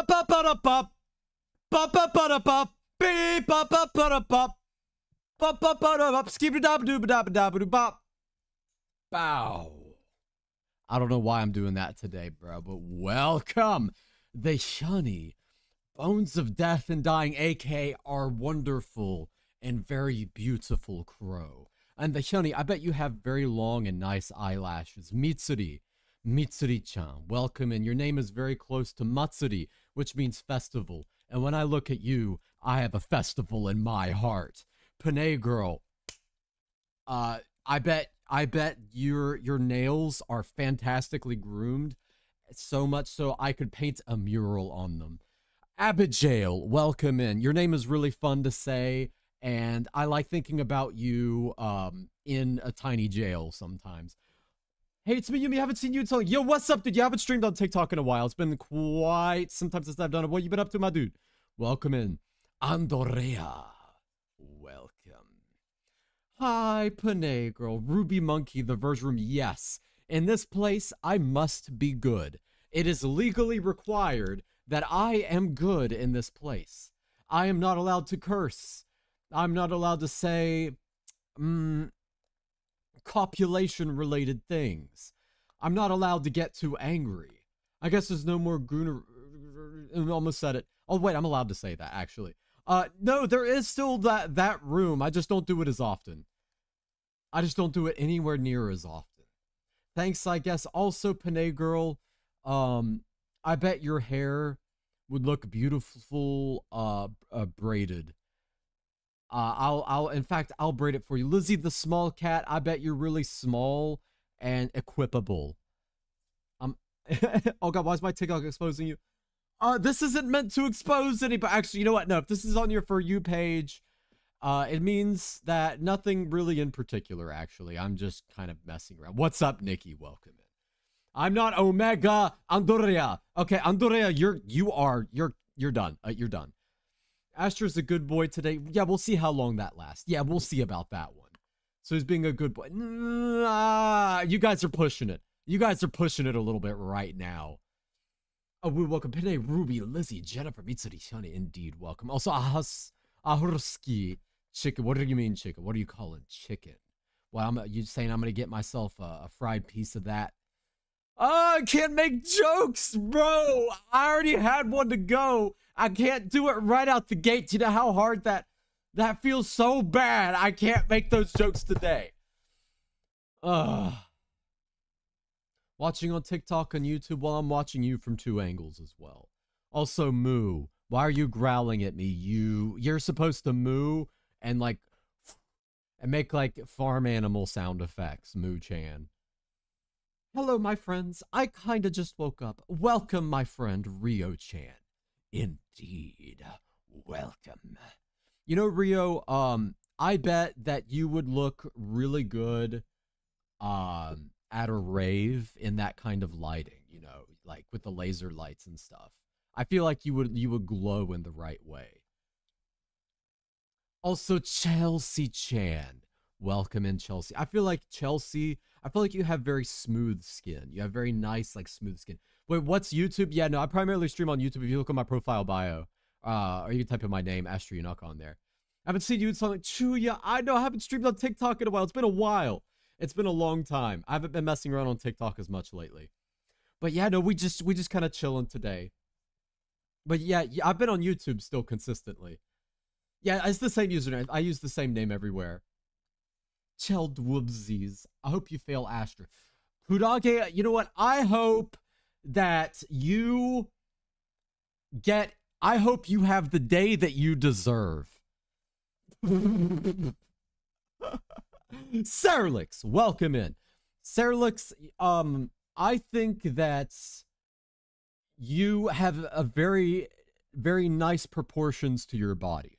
ba ba ba da ba ba ba ba da ba beep ba ba ba da ba ba ba ba da ba skip da ba da ba da ba. Bow. I don't know why I'm doing that today, bro, but welcome. The Shunny Bones of Death and Dying, aka our wonderful and very beautiful crow. And the Shunny, I bet you have very long and nice eyelashes. Mitsuri-chan, welcome in. Your name is very close to Matsuri, which means festival. And when I look at you, I have a festival in my heart. Panay girl, I bet your nails are fantastically groomed, so much so I could paint a mural on them. Abigail, welcome in. Your name is really fun to say, and I like thinking about you in a tiny jail sometimes. Hey, it's me, Yumi. I haven't seen you until... Yo, what's up, dude? You haven't streamed on TikTok in a while. It's been quite some time since I've done it. What you been up to, my dude? Welcome in. Andorea, welcome. Hi, Panay girl. Ruby Monkey, the Verge Room. Yes. In this place, I must be good. It is legally required that I am good in this place. I am not allowed to curse. I'm not allowed to say, copulation-related things. I'm not allowed to get too angry. I guess there's no more gooner... Almost said it. Oh, wait, I'm allowed to say that, actually. No, there is still that room. I just don't do it as often. I just don't do it anywhere near as often. Thanks, I guess. Also, Panay girl, I bet your hair would look beautiful, braided. In fact, I'll braid it for you. Lizzie the small cat, I bet you're really small and equipable. Oh god, why is my TikTok exposing you? This isn't meant to expose anybody. Actually, you know what? No, if this is on your For You page, it means that nothing really in particular, actually. I'm just kind of messing around. What's up, Nikki? Welcome in. I'm not Omega Andorea. Okay, Andorea, you're done. You're done. Astra's a good boy today. Yeah, we'll see how long that lasts. Yeah, we'll see about that one. So he's being a good boy. You guys are pushing it. You guys are pushing it a little bit right now. Oh, we welcome Panay, Ruby, Lizzie, Jennifer, Mitsuri, Shani. Indeed, welcome. Also, Ahurski, chicken. What do you mean, chicken? What are you calling chicken? Well, you saying I'm gonna get myself a fried piece of that? Oh, I can't make jokes, bro. I already had one to go. I can't do it right out the gate. Do you know how hard that feels? So bad. I can't make those jokes today. Watching on TikTok and YouTube while I'm watching you from two angles as well. Also, moo. Why are you growling at me? You're supposed to moo and make like farm animal sound effects. Moo-chan. Hello, my friends. I kinda just woke up. Welcome, my friend Rio-chan. Indeed. Welcome. You know, Rio, I bet that you would look really good at a rave in that kind of lighting, you know, like with the laser lights and stuff. I feel like you would glow in the right way. Also, Chelsea-chan. Welcome in, Chelsea. I feel like you have very smooth skin. You have very nice, smooth skin. Wait, what's YouTube? Yeah, no, I primarily stream on YouTube. If you look at my profile bio, or you can type in my name, Astra Yunuck, on there. I haven't seen you in something. Chuya, I know, I haven't streamed on TikTok in a while. It's been a while. It's been a long time. I haven't been messing around on TikTok as much lately. But yeah, no, we just kind of chilling today. But yeah, I've been on YouTube still consistently. Yeah, it's the same username. I use the same name everywhere. Cheldwoobsies. I hope you fail Astra. Kurage, you know what? I hope that you have the day that you deserve. Serlix, welcome in. Serlix, I think that you have a very, very nice proportions to your body.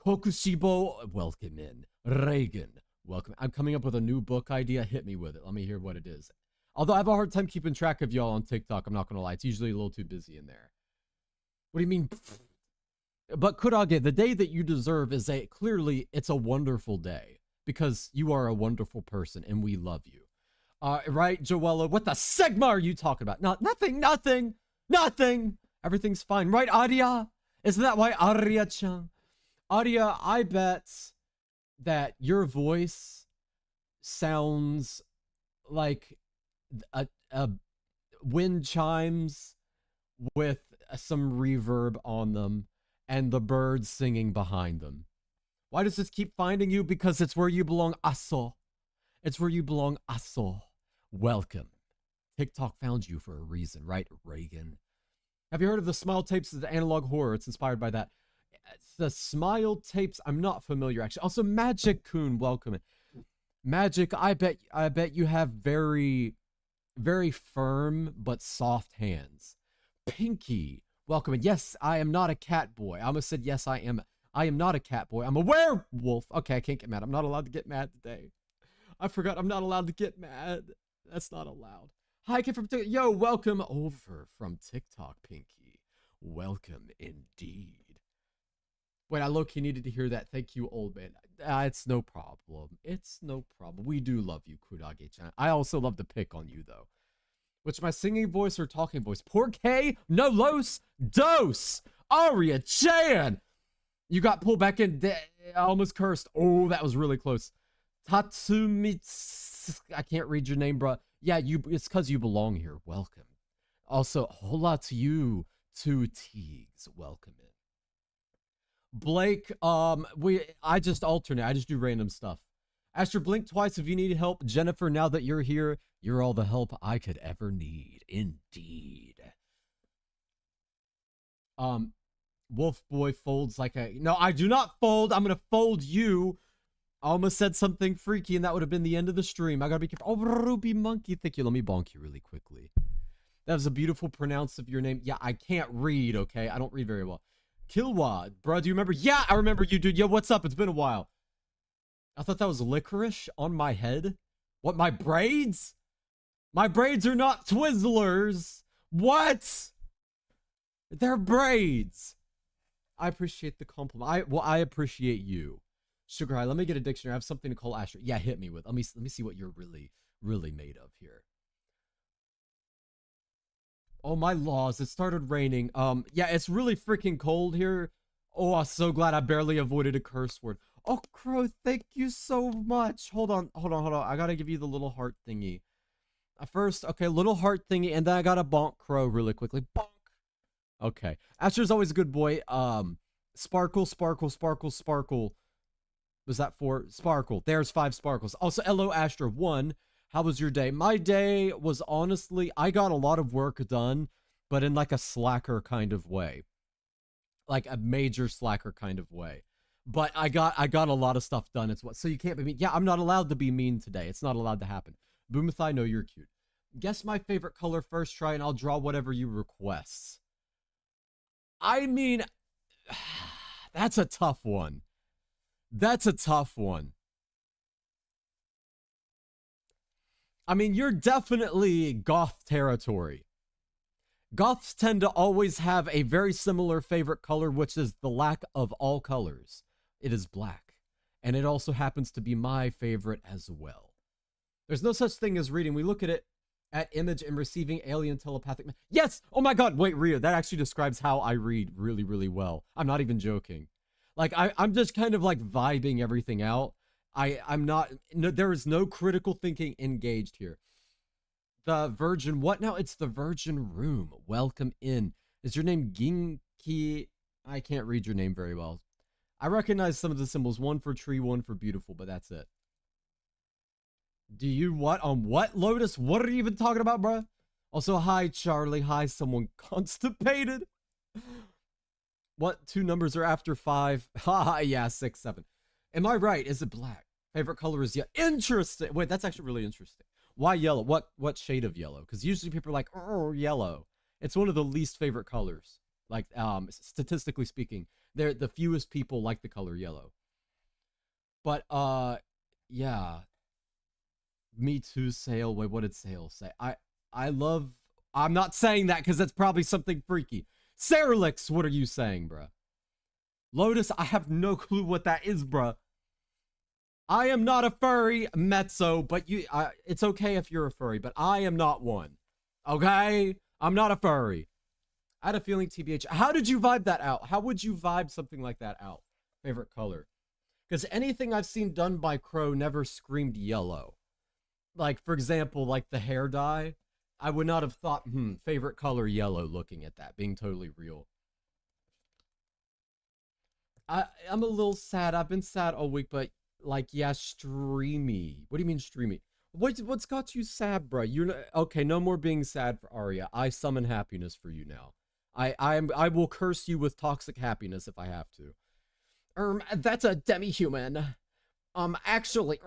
Kokushibo, welcome in. Reagan, welcome. I'm coming up with a new book idea. Hit me with it. Let me hear what it is. Although I have a hard time keeping track of y'all on TikTok, I'm not going to lie. It's usually a little too busy in there. What do you mean? But Kurage, the day that you deserve is clearly, it's a wonderful day. Because you are a wonderful person and we love you. Right, Joella? What the Sigma are you talking about? Nothing. Everything's fine. Right, Arya? Isn't that why, Arya-chan? Arya, I bet that your voice sounds like a wind chimes with some reverb on them and the birds singing behind them. Why does this keep finding you? Because it's where you belong, Aso. It's where you belong, Aso. Welcome. TikTok found you for a reason, right, Reagan? Have you heard of the Smile Tapes of the analog horror? It's inspired by that. The Smile Tapes, I'm not familiar, actually. Also, Magic Coon, welcome. Magic, I bet you have very, very firm but soft hands. Pinky, welcome. And yes, I am not a cat boy. I almost said yes, I am. I am not a cat boy. I'm a werewolf. Okay, I can't get mad. I'm not allowed to get mad today. I forgot I'm not allowed to get mad. That's not allowed. Hi, kid from TikTok. Yo, welcome over from TikTok, Pinky. Welcome indeed. Wait, I low-key needed to hear that. Thank you, old man. It's no problem. It's no problem. We do love you, Kurage-chan. I also love to pick on you, though. Which, my singing voice or talking voice? Porque no los dos. Arya-chan. You got pulled back in. I almost cursed. Oh, that was really close. Tatsumi. I can't read your name, bro. Yeah, it's because you belong here. Welcome. Also, hola to you, two Teagues. Welcome in. Blake, I just alternate. I just do random stuff. Astra, blink twice if you need help. Jennifer, now that you're here, you're all the help I could ever need. Indeed. Wolf Boy folds like a... No, I do not fold. I'm going to fold you. I almost said something freaky, and that would have been the end of the stream. I got to be careful. Oh, Ruby Monkey. Thank you. Let me bonk you really quickly. That was a beautiful pronounce of your name. Yeah, I can't read, okay? I don't read very well. Kilwa, bro, do you remember? Yeah, I remember you, dude. Yo, what's up? It's been a while. I thought that was licorice on my head. What, my braids? My braids are not Twizzlers. What? They're braids. I appreciate the compliment. I appreciate you. Sugar High, let me get a dictionary. I have something to call Astra. Yeah, hit me with. Let me see what you're really made of here. Oh, my laws. It started raining. Yeah, it's really freaking cold here. Oh, I'm so glad I barely avoided a curse word. Oh, Crow, thank you so much. Hold on. I gotta give you the little heart thingy. First, okay, little heart thingy, and then I gotta bonk Crow really quickly. Bonk. Okay. Astra's always a good boy. Sparkle. Was that 4? Sparkle. There's 5 sparkles. Also, hello, Astra. 1. How was your day? My day was honestly, I got a lot of work done, but in like a slacker kind of way. Like a major slacker kind of way. But I got a lot of stuff done. It's what, so you can't be mean. Yeah, I'm not allowed to be mean today. It's not allowed to happen. Boomathai, no, you're cute. Guess my favorite color first try, and I'll draw whatever you request. I mean, that's a tough one. That's a tough one. I mean, you're definitely goth territory. Goths tend to always have a very similar favorite color, which is the lack of all colors. It is black. And it also happens to be my favorite as well. There's no such thing as reading. We look at it at image and receiving alien telepathic... Yes! Oh my god! Wait, Ria, that actually describes how I read really, really well. I'm not even joking. Like, I'm just kind of like vibing everything out. I'm not, no, there is no critical thinking engaged here. The Virgin, what now? It's the Virgin Room. Welcome in. Is your name Ginki? I can't read your name very well. I recognize some of the symbols. 1 for tree, 1 for beautiful, but that's it. Do you what? On what, Lotus? What are you even talking about, bruh? Also, hi, Charlie. Hi, someone constipated. What 2 numbers are after 5? Haha, yeah, 6, 7. Am I right? Is it black? Favorite color is yellow. Interesting. Wait, that's actually really interesting. Why yellow? What shade of yellow? Because usually people are like, oh, yellow. It's one of the least favorite colors. Like, statistically speaking, they're the fewest people like the color yellow. But, yeah. Me too, Sale. Wait, what did Sale say? I'm not saying that because that's probably something freaky. Saralix, what are you saying, bruh? Lotus, I have no clue what that is, bruh. I am not a furry, Mezzo, but it's okay if you're a furry, but I am not one. Okay? I'm not a furry. I had a feeling, TBH. How did you vibe that out? How would you vibe something like that out? Favorite color? Because anything I've seen done by Crow never screamed yellow. Like, for example, like the hair dye. I would not have thought, favorite color yellow looking at that, being totally real. I'm a little sad. I've been sad all week, but like, yeah, streamy. What do you mean streamy? What's got you sad, bro? You're okay. No more being sad for Arya. I summon happiness for you now. I will curse you with toxic happiness if I have to. That's a demi-human. Actually,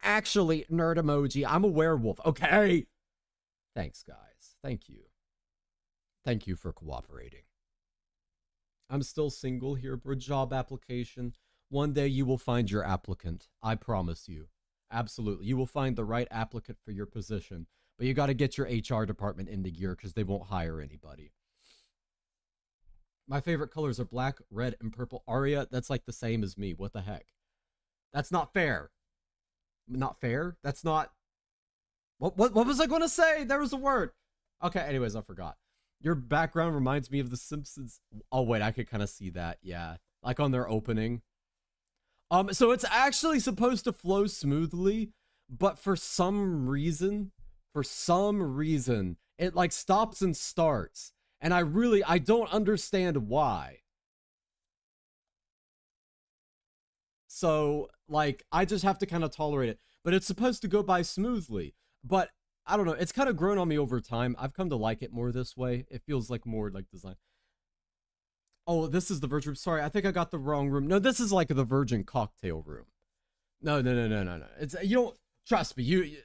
actually, nerd emoji. I'm a werewolf. Okay. Thanks, guys. Thank you. Thank you for cooperating. I'm still single here, for a job application. One day you will find your applicant. I promise you. Absolutely. You will find the right applicant for your position. But you got to get your HR department into gear because they won't hire anybody. My favorite colors are black, red, and purple. Arya, that's like the same as me. What the heck? That's not fair. Not fair? That's not... What was I going to say? There was a word. Okay, anyways, I forgot. Your background reminds me of The Simpsons. Oh, wait, I could kind of see that. Yeah. Like on their opening. So it's actually supposed to flow smoothly, but for some reason, it like stops and starts. And I don't understand why. So, like, I just have to kind of tolerate it. But it's supposed to go by smoothly. But, I don't know, it's kind of grown on me over time. I've come to like it more this way. It feels like more like design. Oh, this is the Virgin room. Sorry, I think I got the wrong room. No, this is like the Virgin cocktail room. No. It's, you don't, trust me, you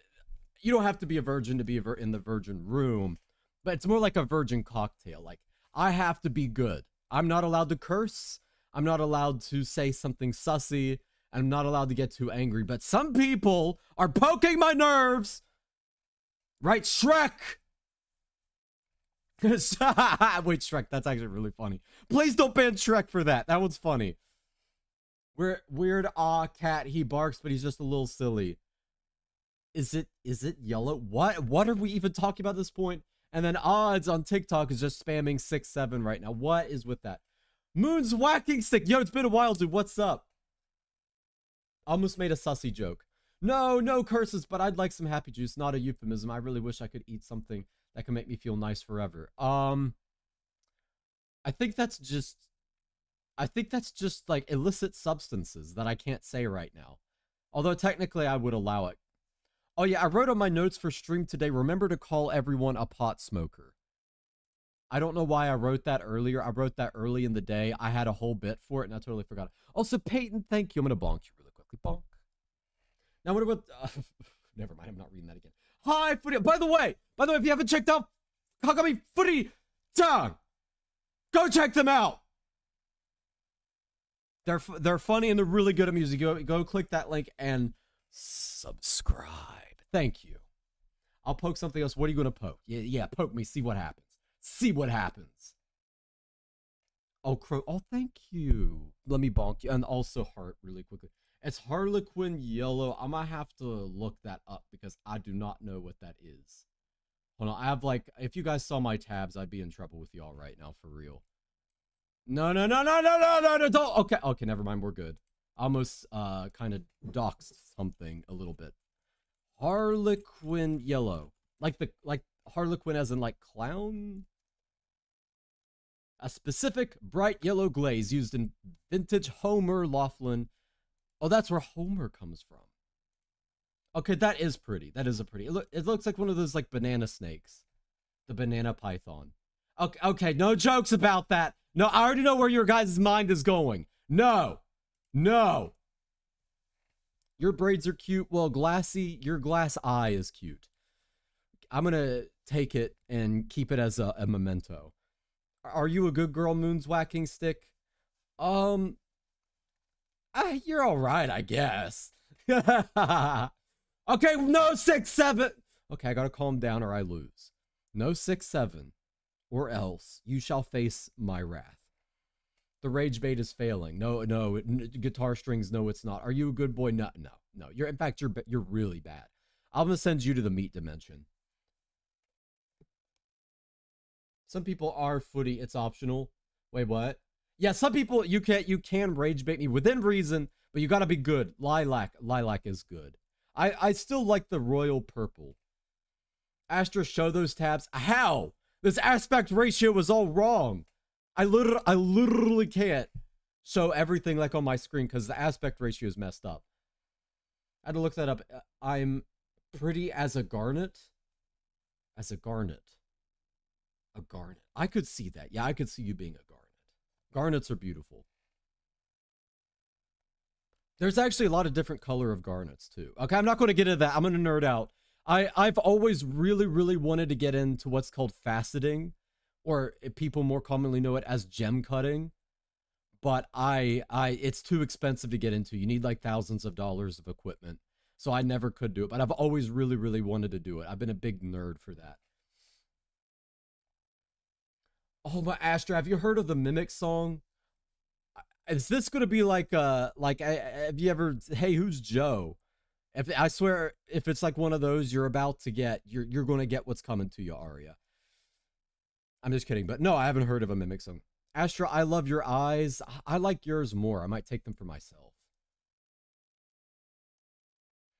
don't have to be a virgin to be in the Virgin room. But it's more like a virgin cocktail. Like, I have to be good. I'm not allowed to curse. I'm not allowed to say something sussy. I'm not allowed to get too angry. But some people are poking my nerves. Right, Shrek? Wait, Shrek, that's actually really funny. Please don't ban Shrek for that. That one's funny. Weird, cat. He barks, but he's just a little silly. Is it yellow? What are we even talking about at this point? And then Odds on TikTok is just spamming 6-7 right now. What is with that? Moon's whacking stick. Yo, it's been a while, dude. What's up? Almost made a sussy joke. No curses, but I'd like some happy juice. Not a euphemism. I really wish I could eat something that can make me feel nice forever. I think that's just like illicit substances that I can't say right now. Although technically I would allow it. Oh yeah, I wrote on my notes for stream today, remember to call everyone a pot smoker. I don't know why I wrote that earlier. I wrote that early in the day. I had a whole bit for it and I totally forgot it. Also, Peyton, thank you. I'm going to bonk you really quickly. Bonk. Now what about... never mind, I'm not reading that again. Hi, Footy. By the way, if you haven't checked out Kagami Footy Town, go check them out. They're funny and they're really good at music. Go click that link and subscribe. Thank you. I'll poke something else. What are you going to poke? Yeah, poke me. See what happens. See what happens. Oh, Crow. Oh, thank you. Let me bonk you. And also heart really quickly. It's Harlequin Yellow. I might have to look that up because I do not know what that is. Hold on. I have like, if you guys saw my tabs, I'd be in trouble with y'all right now for real. No, don't. Okay, never mind. We're good. Almost kind of doxed something a little bit. Harlequin Yellow. Like Harlequin as in like clown? A specific bright yellow glaze used in vintage Homer Laughlin. Oh, that's where Homer comes from. Okay, that is pretty. That is a pretty. It looks like one of those like banana snakes. The banana python. Okay, no jokes about that. No, I already know where your guys' mind is going. No. Your braids are cute. Well, Glassy, your glass eye is cute. I'm gonna take it and keep it as a memento. Are you a good girl, Moon's whacking stick? You're all right, I guess. Okay, no 6-7. Okay, I gotta calm down or I lose. No 6-7, or else you shall face my wrath. The rage bait is failing. No, guitar strings. No, it's not. Are you a good boy? No. You're in fact you're really bad. I'm gonna send you to the meat dimension. Some people are footy. It's optional. Wait, what? Yeah, some people you can rage bait me within reason, but you gotta be good. Lilac is good. I still like the royal purple. Astra, show those tabs. How? This aspect ratio was all wrong. I literally can't show everything like on my screen because the aspect ratio is messed up. I had to look that up. I'm pretty as a garnet. As a garnet. A garnet. I could see that. Yeah, I could see you being a garnet. Garnets are beautiful. There's actually a lot of different color of garnets too. Okay, I'm not going to get into that. I'm going to nerd out. I've always really wanted to get into what's called faceting, or people more commonly know it as gem cutting. But it's too expensive to get into. You need like thousands of dollars of equipment. So I never could do it. But I've always really wanted to do it. I've been a big nerd for that. Oh my Astra, have you heard of the Mimic song? Is this gonna be like have you ever, hey, who's Joe? If I swear, if it's like one of those, you're about to get, you're gonna get what's coming to you, Arya. I'm just kidding, but no, I haven't heard of a Mimic song. Astra, I love your eyes. I like yours more. I might take them for myself.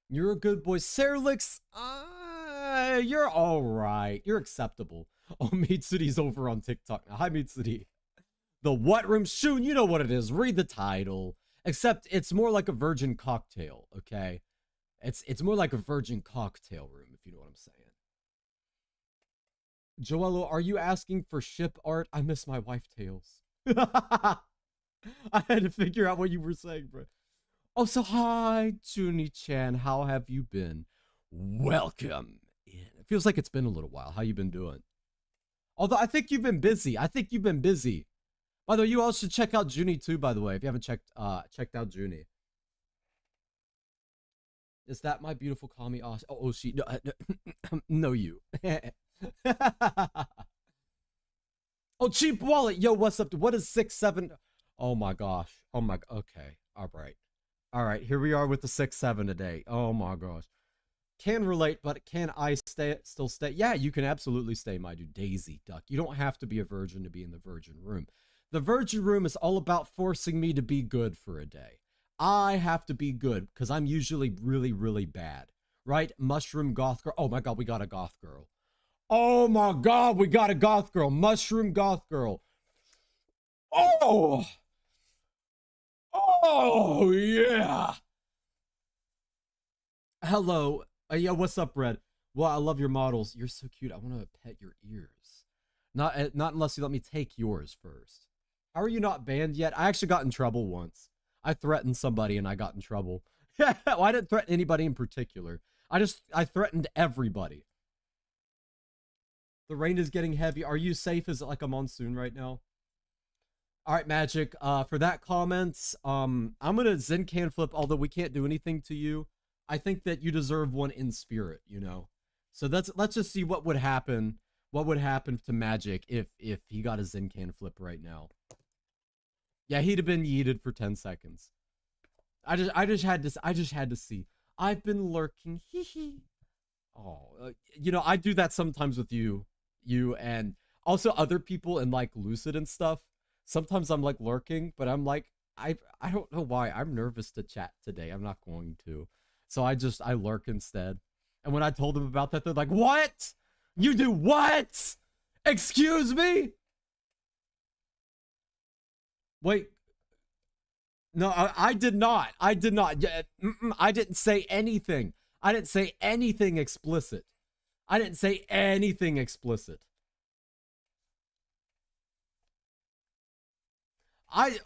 You're a good boy. Serlix, you're all right. You're acceptable. Oh, Mitsuri's over on TikTok now. Hi, Mitsuri. The what room? Shun, you know what it is. Read the title. Except it's more like a virgin cocktail, okay? It's more like a virgin cocktail room, if you know what I'm saying. Joello, are you asking for ship art? I miss my wife tales. I had to figure out what you were saying, bro. Oh, so hi, Junie-chan. How have you been? Welcome in. It feels like it's been a little while. How you been doing? Although I think you've been busy. By the way, you all should check out Junie too, by the way, if you haven't checked out Junie. Is that my beautiful Kami? Oh, she. No, no you. Oh, cheap wallet. Yo, what's up? What is 6-7? Oh my gosh. Oh my. Okay. All right. All right. Here we are with the 6-7 today. Oh my gosh. Can relate, but can I still stay? Yeah, you can absolutely stay, my dude. Daisy Duck. You don't have to be a virgin to be in the virgin room. The virgin room is all about forcing me to be good for a day. I have to be good because I'm usually really bad. Right? Mushroom goth girl. Oh my god, we got a goth girl. Oh my god, we got a goth girl. Mushroom goth girl. Oh! Oh, yeah! Hello. Yeah, what's up, Red? Well, I love your models. You're so cute. I want to pet your ears. Not unless you let me take yours first. How are you not banned yet? I actually got in trouble once. I threatened somebody and I got in trouble. Well, I didn't threaten anybody in particular. I threatened everybody. The rain is getting heavy. Are you safe? Is it like a monsoon right now? All right, Magic. For that comments, I'm gonna Zen can flip. Although we can't do anything to you, I think that you deserve one in spirit. You know. So let's just see what would happen. What would happen to Magic if he got a Zen can flip right now? Yeah, he'd have been yeeted for 10 seconds. I just had to see. I've been lurking. Hee hee. Oh, you know, I do that sometimes with you and also other people in like Lucid and stuff. Sometimes I'm like lurking, but I'm like, I don't know why. I'm nervous to chat today. I'm not going to. So I lurk instead. And when I told them about that, they're like, what? You do what? Excuse me? Wait. No, I did not. I did not. I didn't say anything. I didn't say anything explicit. I didn't say anything explicit.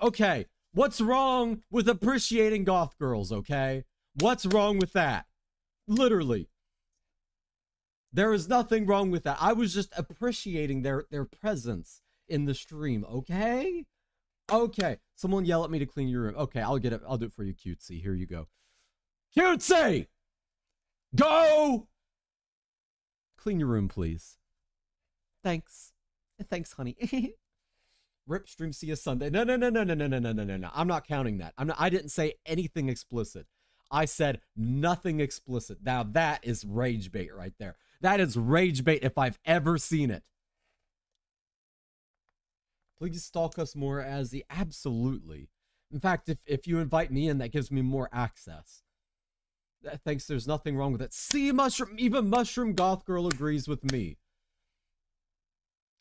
Okay. What's wrong with appreciating goth girls, okay? What's wrong with that? Literally. There is nothing wrong with that. I was just appreciating their presence in the stream, okay? Okay. Someone yell at me to clean your room. Okay, I'll get it. I'll do it for you, Cutesy. Here you go. Cutesy! Go! Clean your room, please. Thanks. Thanks, honey. Rip stream, see you Sunday. No. I'm not counting that. I didn't say anything explicit. I said nothing explicit. Now that is rage bait right there. That is rage bait if I've ever seen it. Please stalk us more, Azzy. Absolutely. In fact, if you invite me in, that gives me more access. Thanks, there's nothing wrong with it. See, Mushroom, even Mushroom Goth Girl agrees with me.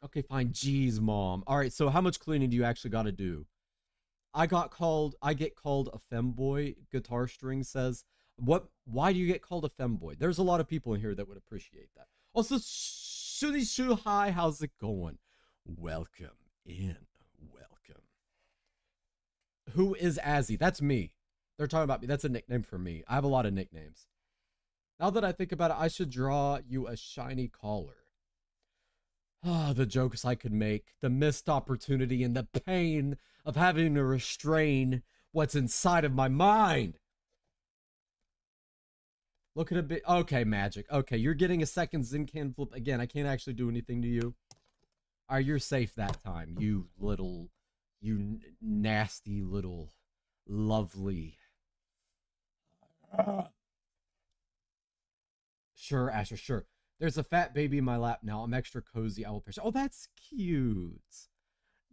Okay, fine. Jeez, Mom. All right, so how much cleaning do you actually got to do? I get called a femboy, Guitar String says. Why do you get called a femboy? There's a lot of people in here that would appreciate that. Also, Shuni Shu, hi, how's it going? Welcome in. Welcome. Who is Azzy? That's me. They're talking about me. That's a nickname for me. I have a lot of nicknames. Now that I think about it, I should draw you a shiny collar. Ah, the jokes I could make. The missed opportunity and the pain of having to restrain what's inside of my mind. Look at a bit. Okay, Magic. Okay, you're getting a second Zincan flip. Again, I can't actually do anything to you. All right, you're safe that time. You nasty little lovely. Sure, Asher, sure. There's a fat baby in my lap now. I'm extra cozy. I will push. Oh, that's cute.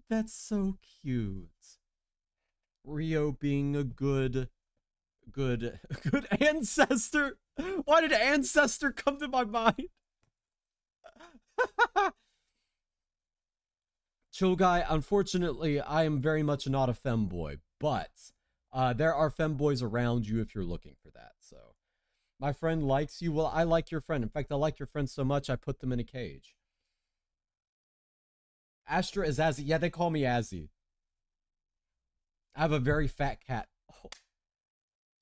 That's so cute. Rio being a good ancestor. Why did ancestor come to my mind? Chill guy, unfortunately, I am very much not a femboy, but there are femboys around you if you're looking for that, so. My friend likes you. Well, I like your friend. In fact, I like your friend so much, I put them in a cage. Astra is Azzy. Yeah, they call me Azzy. I have a very fat cat. Oh,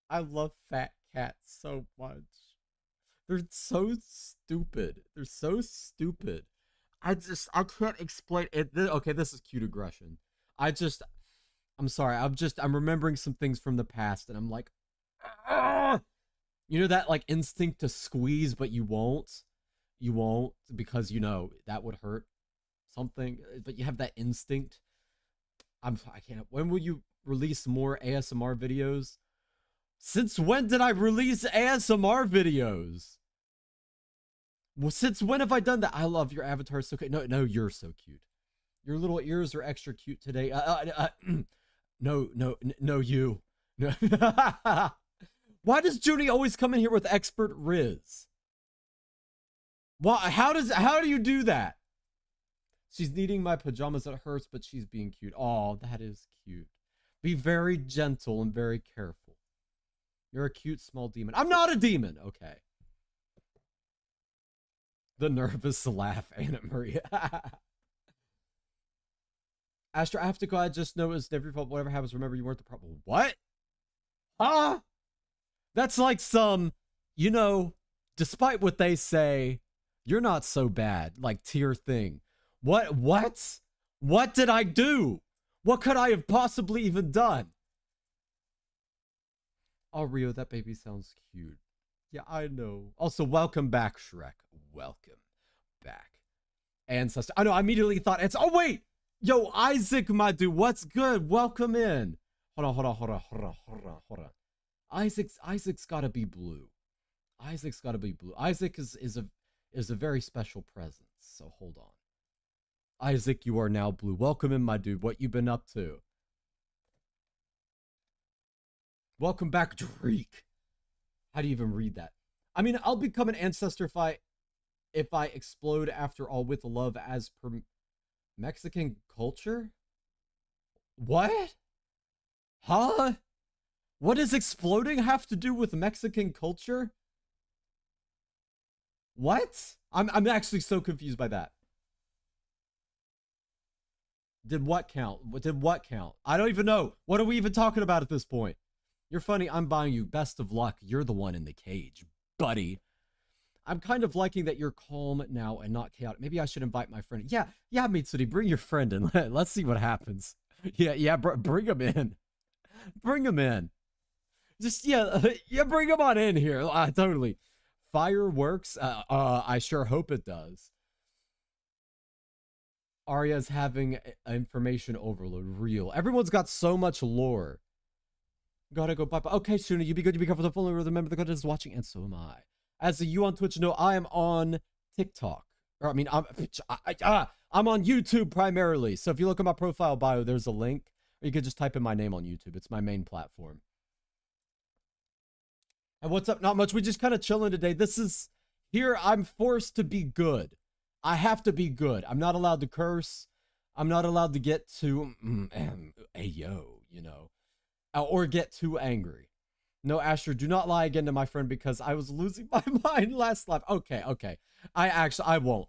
I love fat cats so much. They're so stupid. They're so stupid. I can't explain it. Okay, this is cute aggression. I'm sorry. I'm remembering some things from the past, and I'm like, ah! You know that like instinct to squeeze, but you won't. You won't because you know that would hurt something. But you have that instinct. I can't. When will you release more ASMR videos? Since when did I release ASMR videos? Well, since when have I done that? I love your avatar. So cute. No, you're so cute. Your little ears are extra cute today. No, you. No. Why does Junie always come in here with expert Riz? Why? How do you do that? She's needing my pajamas. It hurts, but she's being cute. Oh, that is cute. Be very gentle and very careful. You're a cute small demon. I'm not a demon. Okay. The nervous laugh, Anna Maria. Astra, I have to go. I just noticed every fault, whatever happens, remember you weren't the problem. What? Huh? That's like some, you know, despite what they say, you're not so bad, like tier thing. What? What did I do? What could I have possibly even done? Oh, Rio, that baby sounds cute. Yeah, I know. Also, welcome back, Shrek. Welcome back. Ancestor. I know, I immediately thought it's, oh, wait. Yo, Isaac, my dude, what's good? Welcome in. Hold on. Isaac's gotta be blue. Isaac's gotta be blue. Isaac is a very special presence. So hold on. Isaac, you are now blue. Welcome in, my dude. What you been up to? Welcome back, Drake. How do you even read that? I mean, I'll become an ancestor if I explode after all with love as per Mexican culture. What? Huh? What does exploding have to do with Mexican culture? What? I'm actually so confused by that. Did what count? Did what count? I don't even know. What are we even talking about at this point? You're funny. I'm buying you. Best of luck. You're the one in the cage, buddy. I'm kind of liking that you're calm now and not chaotic. Maybe I should invite my friend. Yeah, Mitsuri, bring your friend in. Let's see what happens. Yeah, bring him in. Bring him in. Just, yeah, bring him on in here. Totally. Fireworks? I sure hope it does. Arya's having information overload. Real. Everyone's got so much lore. Gotta go. Bye. Okay, Shuna, you be good. You be careful. Remember the content is watching, and so am I. As a you on Twitch, no, I am on TikTok. Or I mean, I'm on YouTube primarily. So if you look at my profile bio, there's a link. Or you could just type in my name on YouTube. It's my main platform. And what's up? Not much. We just kind of chilling today. This is here. I'm forced to be good. I have to be good. I'm not allowed to curse. I'm not allowed to get too, ayo, you know, or get too angry. No, Astra, do not lie again to my friend because I was losing my mind last live. Okay. I won't.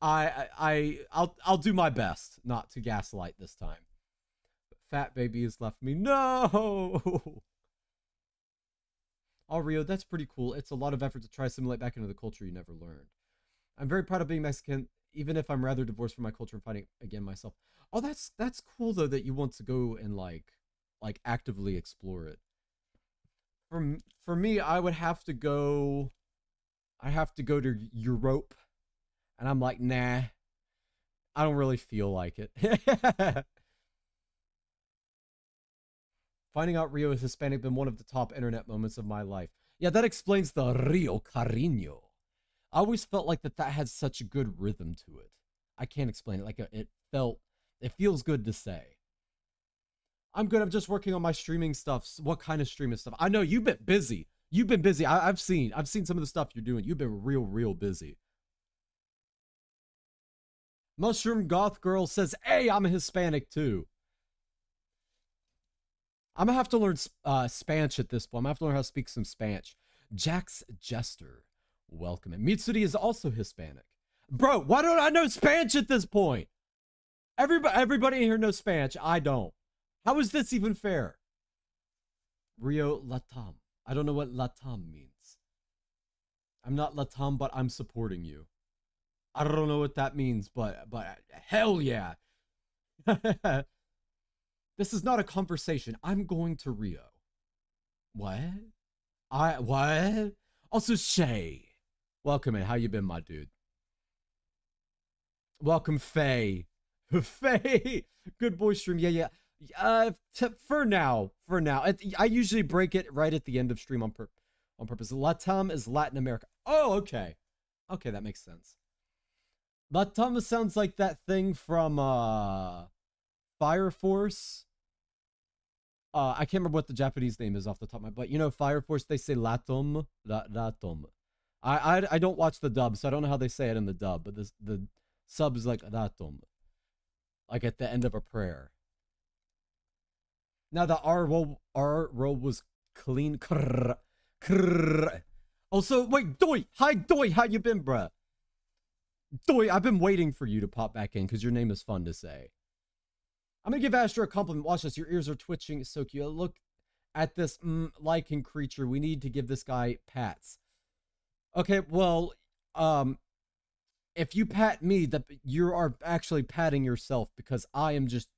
I'll do my best not to gaslight this time. Fat baby has left me. No. Oh, Rio, that's pretty cool. It's a lot of effort to try to assimilate back into the culture you never learned. I'm very proud of being Mexican, even if I'm rather divorced from my culture and fighting again myself. Oh, that's cool though that you want to go and like actively explore it. For me, I would have to go. I have to go to Europe, and I'm like, nah, I don't really feel like it. Finding out Rio is Hispanic been one of the top internet moments of my life. Yeah, that explains the Rio Cariño. I always felt like that had such a good rhythm to it. I can't explain it. Like it feels good to say. I'm good. I'm just working on my streaming stuff. What kind of streaming stuff? I know you've been busy. You've been busy. I've seen some of the stuff you're doing. You've been real busy. Mushroom Goth Girl says, hey, I'm a Hispanic too. I'm gonna have to learn Spanish at this point. I'm gonna have to learn how to speak some Spanish. Jax Jester, welcome. And Mitsuri is also Hispanic. Bro, why don't I know Spanish at this point? Everybody in here knows Spanish. I don't. How is this even fair? Rio Latam. I don't know what Latam means. I'm not Latam, but I'm supporting you. I don't know what that means, but hell yeah. This is not a conversation. I'm going to Rio. What? What? Also, Shay. Welcome in. How you been, my dude? Welcome, Faye. Faye. Good boy stream. Yeah. For now. I usually break it right at the end of stream on purpose. Latam is Latin America. Oh, okay. Okay, that makes sense. Latam sounds like that thing from Fire Force. I can't remember what the Japanese name is off the top of my, but you know, Fire Force, they say Latum. Latum. I don't watch the dub, so I don't know how they say it in the dub, but the sub is like Latum. Like at the end of a prayer. Now the R roll was clean. Also, wait, Doi. Hi, Doi. How you been, bruh? Doi, I've been waiting for you to pop back in because your name is fun to say. I'm going to give Astra a compliment. Watch this. Your ears are twitching. It's so cute. Look at this lichen creature. We need to give this guy pats. Okay, well, if you pat me, you are actually patting yourself because I am just,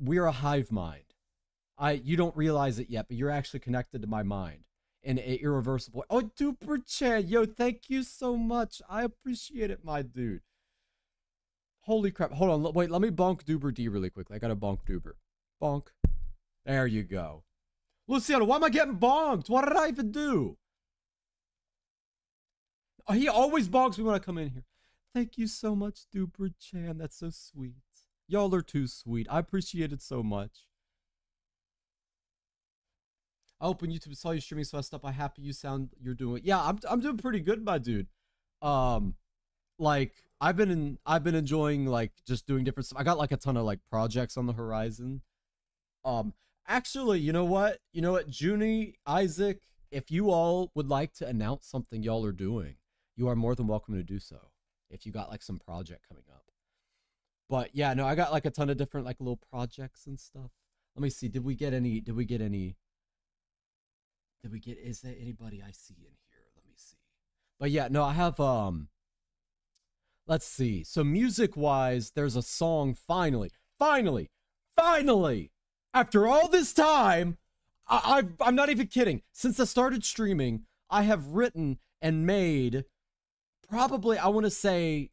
we're a hive mind. You don't realize it yet, but you're actually connected to my mind in an irreversible way. Oh, Duper Chan, yo, thank you so much. I appreciate it, my dude. Holy crap. Hold on. Wait, let me bonk Duber D really quickly. I gotta bonk Duber. Bonk. There you go. Luciano, why am I getting bonked? What did I even do? Oh, he always bonks me when I come in here. Thank you so much, Duper Chan. That's so sweet. Y'all are too sweet. I appreciate it so much. I open YouTube, saw you streaming, so I stopped by. Happy you sound you're doing. Yeah, I'm doing pretty good, my dude. Like I've been enjoying like just doing different stuff. I got like a ton of like projects on the horizon. Actually, you know what, Junie, Isaac, if you all would like to announce something y'all are doing, you are more than welcome to do so. If you got like some project coming up. But yeah, no, I got like a ton of different like little projects and stuff. Let me see. Is there anybody I see in here? Let me see. But yeah, no, I have let's see. So music-wise, there's a song finally, after all this time, I'm not even kidding. Since I started streaming, I have written and made probably, I want to say,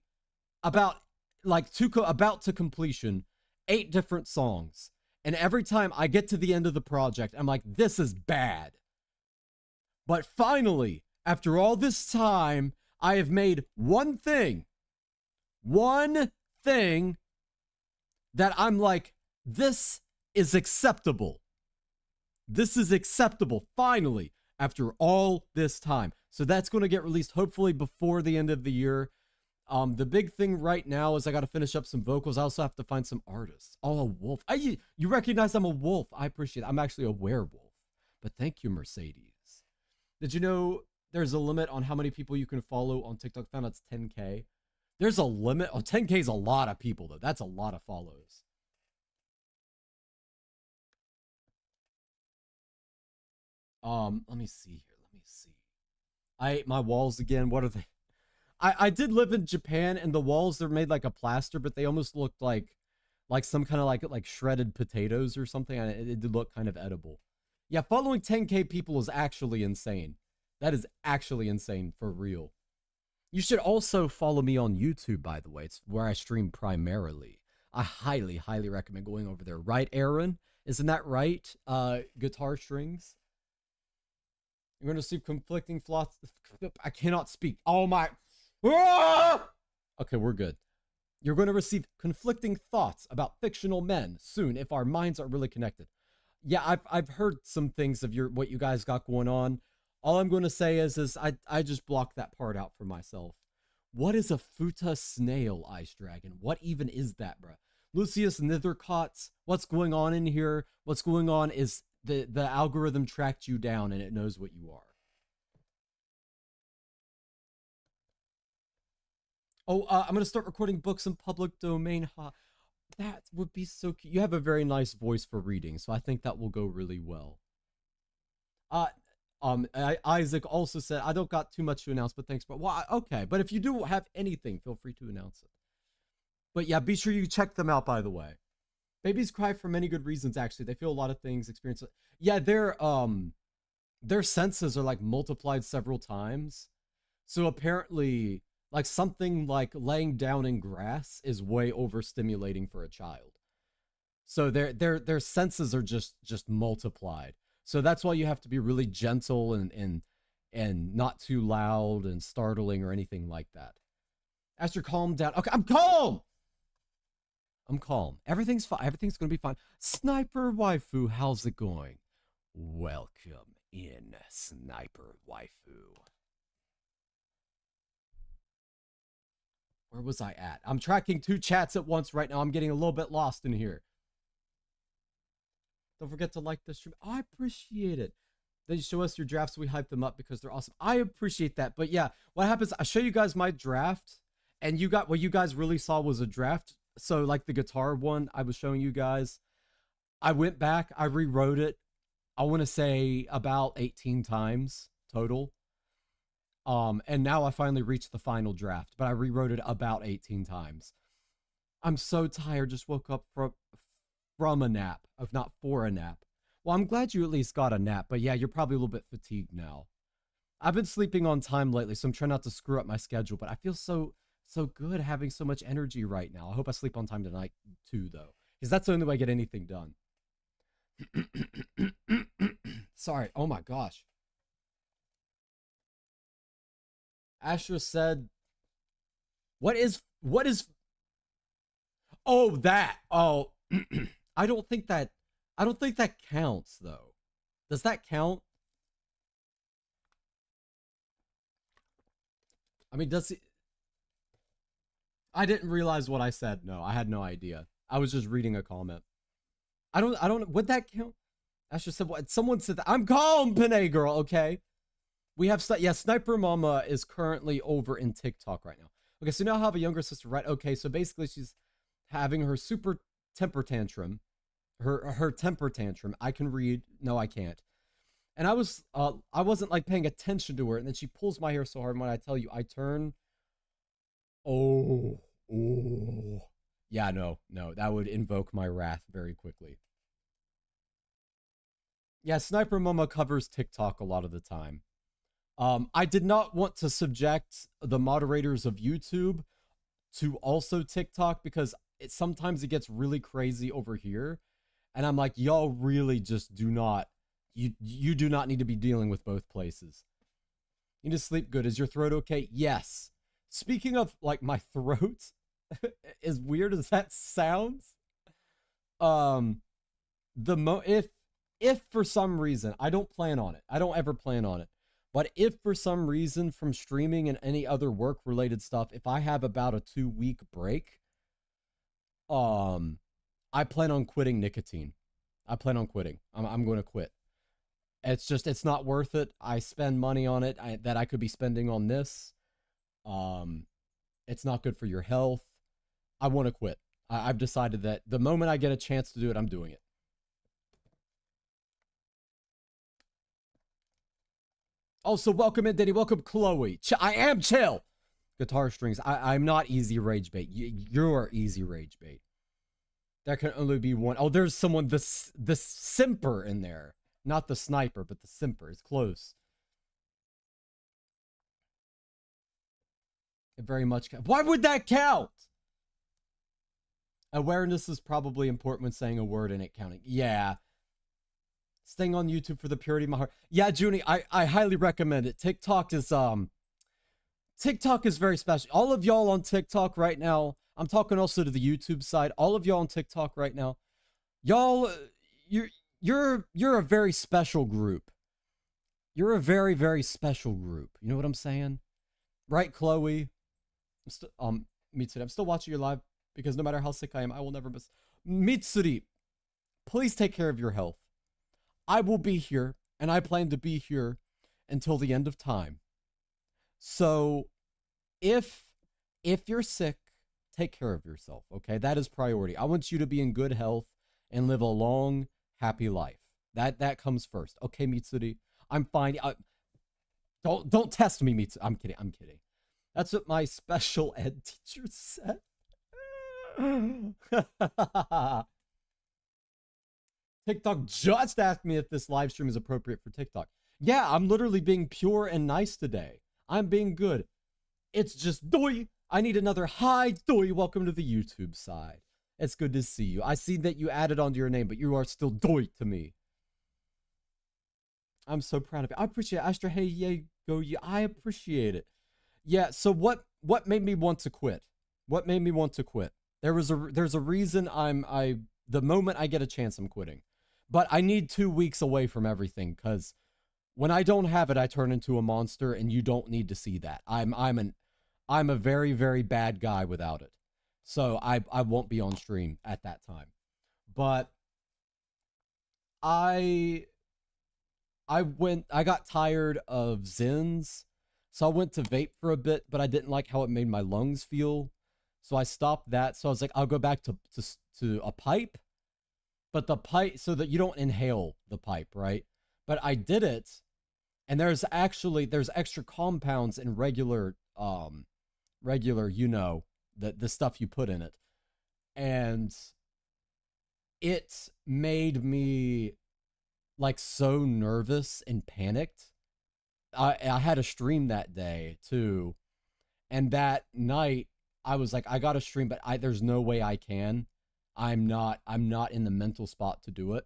about to completion, 8 different songs. And every time I get to the end of the project, I'm like, this is bad. But finally, after all this time, I have made one thing that I'm like, this is acceptable. This is acceptable, finally, after all this time. So that's going to get released hopefully before the end of the year. The big thing right now is I got to finish up some vocals. I also have to find some artists. Oh, a wolf. You recognize I'm a wolf. I appreciate it. I'm actually a werewolf. But thank you, Mercedes. Did you know there's a limit on how many people you can follow on TikTok? Found out it's 10K. There's a limit. Oh, 10K is a lot of people, though. That's a lot of follows. Let me see here. Let me see. I ate my walls again. What are they? I did live in Japan, and the walls, they're made like a plaster, but they almost looked like some kind of like shredded potatoes or something. It did look kind of edible. Yeah, following 10K people is actually insane. That is actually insane for real. You should also follow me on YouTube, by the way. It's where I stream primarily. I highly, highly recommend going over there. Right, Aaron? Isn't that right? Guitar strings. You're going to see conflicting thoughts. I cannot speak. Oh my. Ah! Okay, we're good. You're going to receive conflicting thoughts about fictional men soon if our minds are really connected. Yeah, I've heard some things of what you guys got going on. All I'm going to say is I just blocked that part out for myself. What is a Futa snail, Ice Dragon? What even is that, bruh? Lucius Nithercots, what's going on in here? What's going on is the algorithm tracked you down and it knows what you are. Oh, I'm going to start recording books in public domain. That would be so cute. You have a very nice voice for reading, so I think that will go really well. Isaac also said, I don't got too much to announce, but thanks. But well, okay. But if you do have anything, feel free to announce it. But yeah, be sure you check them out, by the way. Babies cry for many good reasons, actually. They feel a lot of things, experience it. Yeah, their senses are like multiplied several times. So apparently, like something like laying down in grass is way overstimulating for a child. So their senses are just multiplied. So that's why you have to be really gentle and not too loud and startling or anything like that. Astra, calm down. Okay, I'm calm. I'm calm. Everything's fine. Everything's gonna be fine. Sniper waifu, how's it going? Welcome in, Sniper waifu. Where was I at? I'm tracking 2 chats at once right now. I'm getting a little bit lost in here. Don't forget to like the stream. Oh, I appreciate it. Then you show us your drafts. So we hype them up because they're awesome. I appreciate that. But yeah, what happens, I show you guys my draft, and what you guys really saw was a draft. So like the guitar one I was showing you guys, I went back, I rewrote it, I want to say about 18 times total. And now I finally reached the final draft, but I rewrote it about 18 times. I'm so tired, just woke up from a nap, if not for a nap. Well, I'm glad you at least got a nap, but yeah, you're probably a little bit fatigued now. I've been sleeping on time lately, so I'm trying not to screw up my schedule, but I feel so good having so much energy right now. I hope I sleep on time tonight too, though, because that's the only way I get anything done. Sorry. Oh my gosh. Astra said, what is, oh, that, oh, I don't think that counts though. Does that count? I mean, does it, I didn't realize what I said. No, I had no idea. I was just reading a comment. I don't, would that count? Astra said, what? Someone said that. I'm calm, Panay girl, okay? We have, yeah, Sniper Mama is currently over in TikTok right now. Okay, so now I have a younger sister, right? Okay, so basically she's having her super temper tantrum. Her temper tantrum. I can read. No, I can't. And I wasn't like paying attention to her, and then she pulls my hair so hard, and when I tell you, I turn. Oh. Yeah, no, that would invoke my wrath very quickly. Yeah, Sniper Mama covers TikTok a lot of the time. I did not want to subject the moderators of YouTube to also TikTok because sometimes it gets really crazy over here. And I'm like, y'all really just do not, you do not need to be dealing with both places. You need to sleep good. Is your throat okay? Yes. Speaking of, like, my throat, as weird as that sounds, um, if for some reason, I don't plan on it. I don't ever plan on it. But if for some reason from streaming and any other work related stuff, if I have about a 2-week break, I plan on quitting nicotine. I plan on quitting. I'm going to quit. It's not worth it. I spend money on it that I could be spending on this. It's not good for your health. I want to quit. I've decided that the moment I get a chance to do it, I'm doing it. Also, welcome in, Denny. Welcome, Chloe. I am chill. Guitar strings. I'm not easy rage bait. You're easy rage bait. There can only be one. Oh, there's someone, the simper in there. Not the sniper, but the simper. It's close. It very much counts. Why would that count? Awareness is probably important when saying a word and it counting. Yeah. Staying on YouTube for the purity of my heart. Yeah, Junie, I highly recommend it. TikTok is very special. All of y'all on TikTok right now, I'm talking also to the YouTube side. All of y'all on TikTok right now, y'all, you're a very special group. You're a very, very special group. You know what I'm saying? Right, Chloe? Mitsuri, I'm still watching your live because no matter how sick I am, I will never miss. Mitsuri, please take care of your health. I will be here, and I plan to be here until the end of time. So, if you're sick, take care of yourself, okay? That is priority. I want you to be in good health and live a long, happy life. That comes first. Okay, Mitsuri? I'm fine. Don't test me, Mitsuri. I'm kidding. That's what my special ed teacher said. TikTok just asked me if this live stream is appropriate for TikTok. Yeah, I'm literally being pure and nice today. I'm being good. It's just Doi. I need another hi, Doi. Welcome to the YouTube side. It's good to see you. I see that you added onto your name, but you are still Doi to me. I'm so proud of you. I appreciate it. Astra, hey, yay, go, yeah. I appreciate it. Yeah, so what made me want to quit? What made me want to quit? There's a reason the moment I get a chance, I'm quitting. But I need 2 weeks away from everything, because when I don't have it, I turn into a monster, and you don't need to see that. I'm a very, very bad guy without it. So I won't be on stream at that time. But I got tired of Zins, so I went to vape for a bit, but I didn't like how it made my lungs feel. So I stopped that. So I was like, I'll go back to a pipe, but the pipe, so that you don't inhale the pipe, right? But I did it, and there's extra compounds in regular, you know, the stuff you put in it. And it made me like so nervous and panicked. I had a stream that day too. And that night I was like, I got to stream, but there's no way I can. I'm not in the mental spot to do it.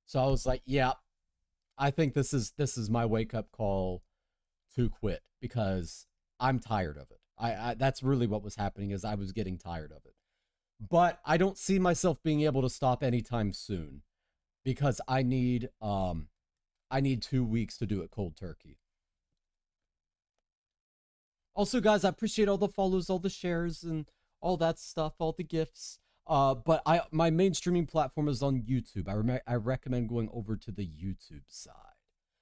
So I was like, yeah, I think this is my wake up call to quit, because I'm tired of it. That's really what was happening, is I was getting tired of it. But I don't see myself being able to stop anytime soon, because I need 2 weeks to do it cold turkey. Also, guys, I appreciate all the follows, all the shares, and all that stuff, all the gifts. But my main streaming platform is on YouTube. I recommend going over to the YouTube side,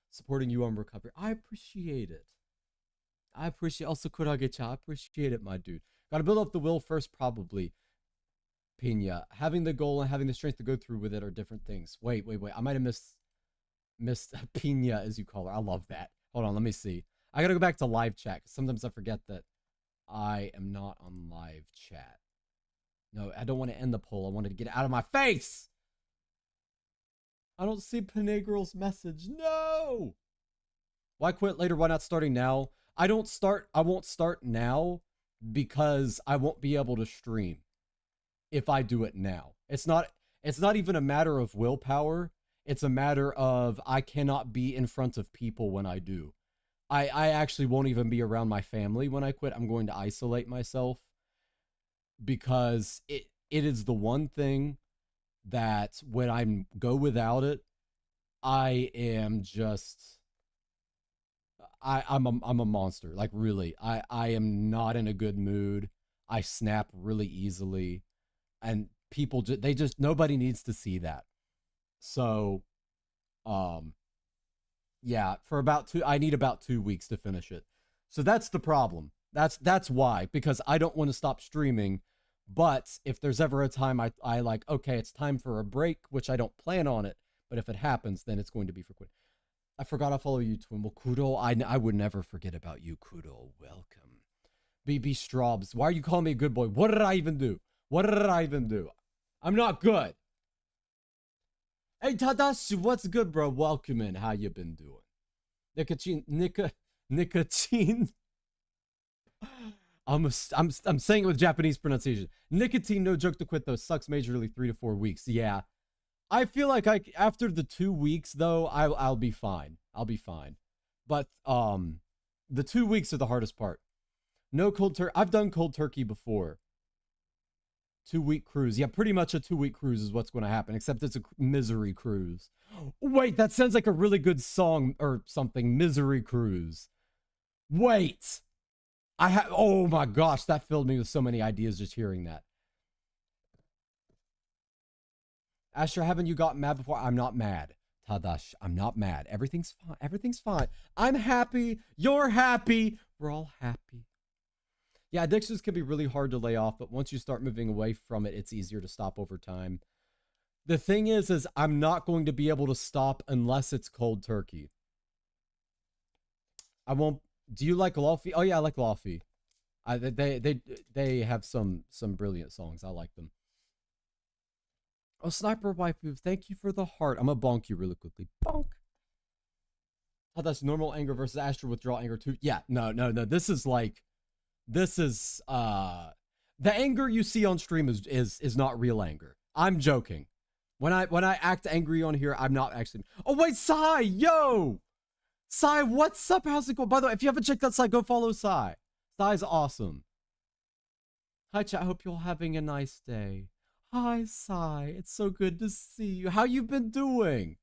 supporting you on recovery. I appreciate it. I appreciate also Kuragecha. I appreciate it, my dude. Gotta build up the will first, probably. Pina. Having the goal and having the strength to go through with it are different things. Wait. I might have missed Pina, as you call her. I love that. Hold on, let me see. I gotta go back to live chat, because sometimes I forget that I am not on live chat. No, I don't want to end the poll. I wanted to get it out of my face. I don't see Panay Girl's message. No! Why quit later? Why not starting now? I won't start now because I won't be able to stream if I do it now. It's not even a matter of willpower. It's a matter of I cannot be in front of people when I do. I actually won't even be around my family when I quit. I'm going to isolate myself because it is the one thing that when I go without it, I am just I'm a monster. Like really, I am not in a good mood. I snap really easily, and people they just nobody needs to see that. So, um, yeah, for about I need about 2 weeks to finish it. So that's the problem. That's why, because I don't want to stop streaming. But if there's ever a time I like, okay, it's time for a break, which I don't plan on it, but if it happens, then it's going to be for quick. I forgot I follow you, Twin. Well, Kudo, I would never forget about you, Kudo. Welcome. BB Straubs, why are you calling me a good boy? What did I even do? What did I even do? I'm not good. Hey, Tadashi, what's good, bro? Welcome in. How you been doing? Nicotine. I'm saying it with Japanese pronunciation. Nicotine, no joke to quit though, sucks majorly 3 to 4 weeks. Yeah. I feel like after the 2 weeks though, I'll be fine. I'll be fine. But the 2 weeks are the hardest part. No cold turkey. I've done cold turkey before. 2-week cruise. Yeah, pretty much a 2-week cruise is what's going to happen, except it's a misery cruise. Wait, that sounds like a really good song or something. Misery cruise. Wait. Oh my gosh, that filled me with so many ideas just hearing that. Astra, haven't you gotten mad before? I'm not mad. Tadash, I'm not mad. Everything's fine. Everything's fine. I'm happy. You're happy. We're all happy. Yeah, addictions can be really hard to lay off, but once you start moving away from it, it's easier to stop over time. The thing is I'm not going to be able to stop unless it's cold turkey. I won't. Do you like Lofi? Oh yeah, I like Lofi. They have some brilliant songs. I like them. Oh, Sniper Waifu, thank you for the heart. I'm gonna bonk you really quickly. Bonk. Oh, that's normal anger versus Astra withdrawal anger too. Yeah, no. This is the anger you see on stream is not real anger. I'm joking. When I act angry on here, I'm not actually. Oh wait, Sai, yo, Sai, what's up? How's it going? By the way, if you haven't checked out Sai, go follow Sai. Sai's awesome. Hi chat, hope you're having a nice day. Hi Sai, it's so good to see you. How you been doing?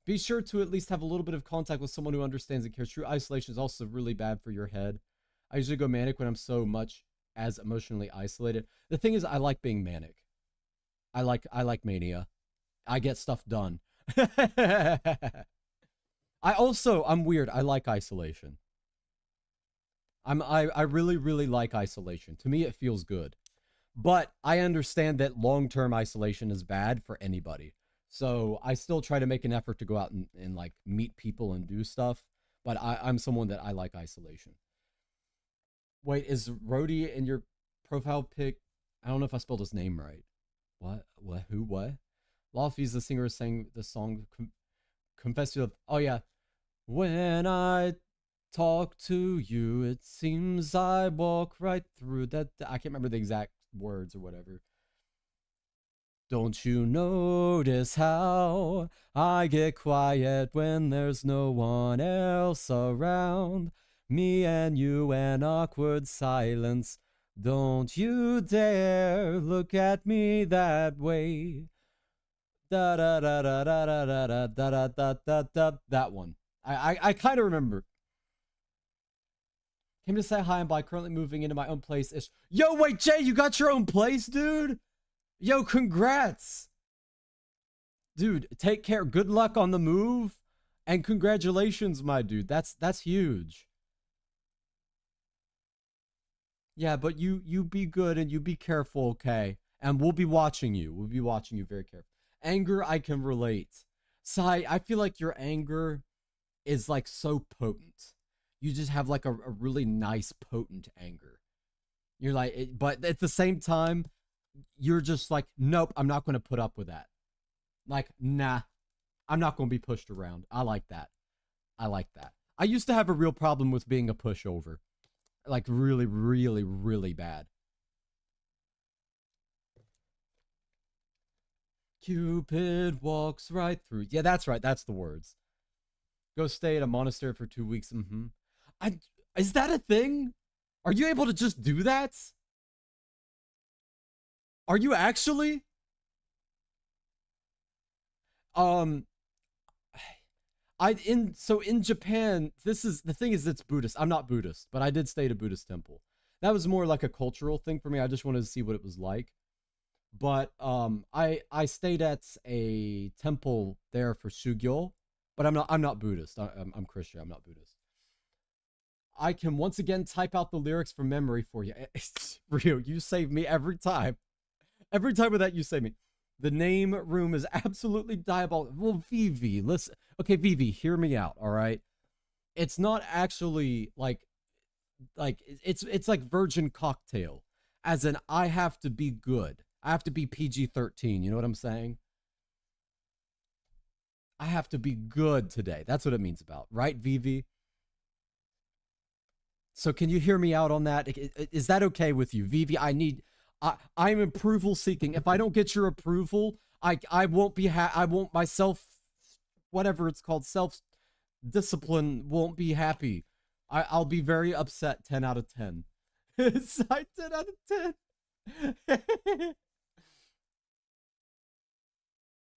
Be sure to at least have a little bit of contact with someone who understands and cares. True isolation is also really bad for your head. I usually go manic when I'm so much as emotionally isolated. The thing is, I like being manic. I like mania. I get stuff done. I'm weird. I like isolation. I really like isolation. To me, it feels good. But I understand that long-term isolation is bad for anybody. So I still try to make an effort to go out and like meet people and do stuff. But I'm someone that I like isolation. Wait, is Rhodey in your profile pic? I don't know if I spelled his name right. What? Who? What? Lofty's the singer sang the song Confess to. Oh yeah. When I talk to you, it seems I walk right through that. I can't remember the exact words or whatever. Don't you notice how I get quiet when there's no one else around? Me and you and awkward silence. Don't you dare look at me that way. Da da da da da da da da da da da da. That one. I kind of remember. Came to say hi and by currently moving into my own place. Yo, wait, Jay, you got your own place, dude? Yo, congrats. Dude, take care. Good luck on the move. And congratulations, my dude. That's huge. Yeah, but you be good and you be careful, okay? And we'll be watching you. We'll be watching you very carefully. Anger, I can relate. Sai, I feel like your anger is like so potent. You just have like a really nice, potent anger. You're like, but at the same time, you're just like, nope, I'm not going to put up with that. Like, nah, I'm not going to be pushed around. I like that. I like that. I used to have a real problem with being a pushover. Like, really, really, really bad. Cupid walks right through. Yeah, that's right. That's the words. Go stay at a monastery for 2 weeks. I Is that a thing? Are you able to just do that? Are you actually? In Japan, the thing is it's Buddhist. I'm not Buddhist, but I did stay at a Buddhist temple. That was more like a cultural thing for me. I just wanted to see what it was like. But I stayed at a temple there for Shugyo, but I'm not Buddhist. I'm Christian. I'm not Buddhist. I can once again type out the lyrics from memory for you. Rio, you save me every time. Every time with that, you save me. The name room is absolutely diabolical. Well, Vivi, listen. Okay, Vivi, hear me out, all right? It's not actually like it's like virgin cocktail. As in, I have to be good. I have to be PG-13. You know what I'm saying? I have to be good today. That's what it means about, right, Vivi? So can you hear me out on that? Is that okay with you, Vivi? I'm approval seeking. If I don't get your approval, I won't be I won't myself, whatever it's called, self discipline won't be happy. I'll be very upset. 10 out of 10. It's like 10 out of 10.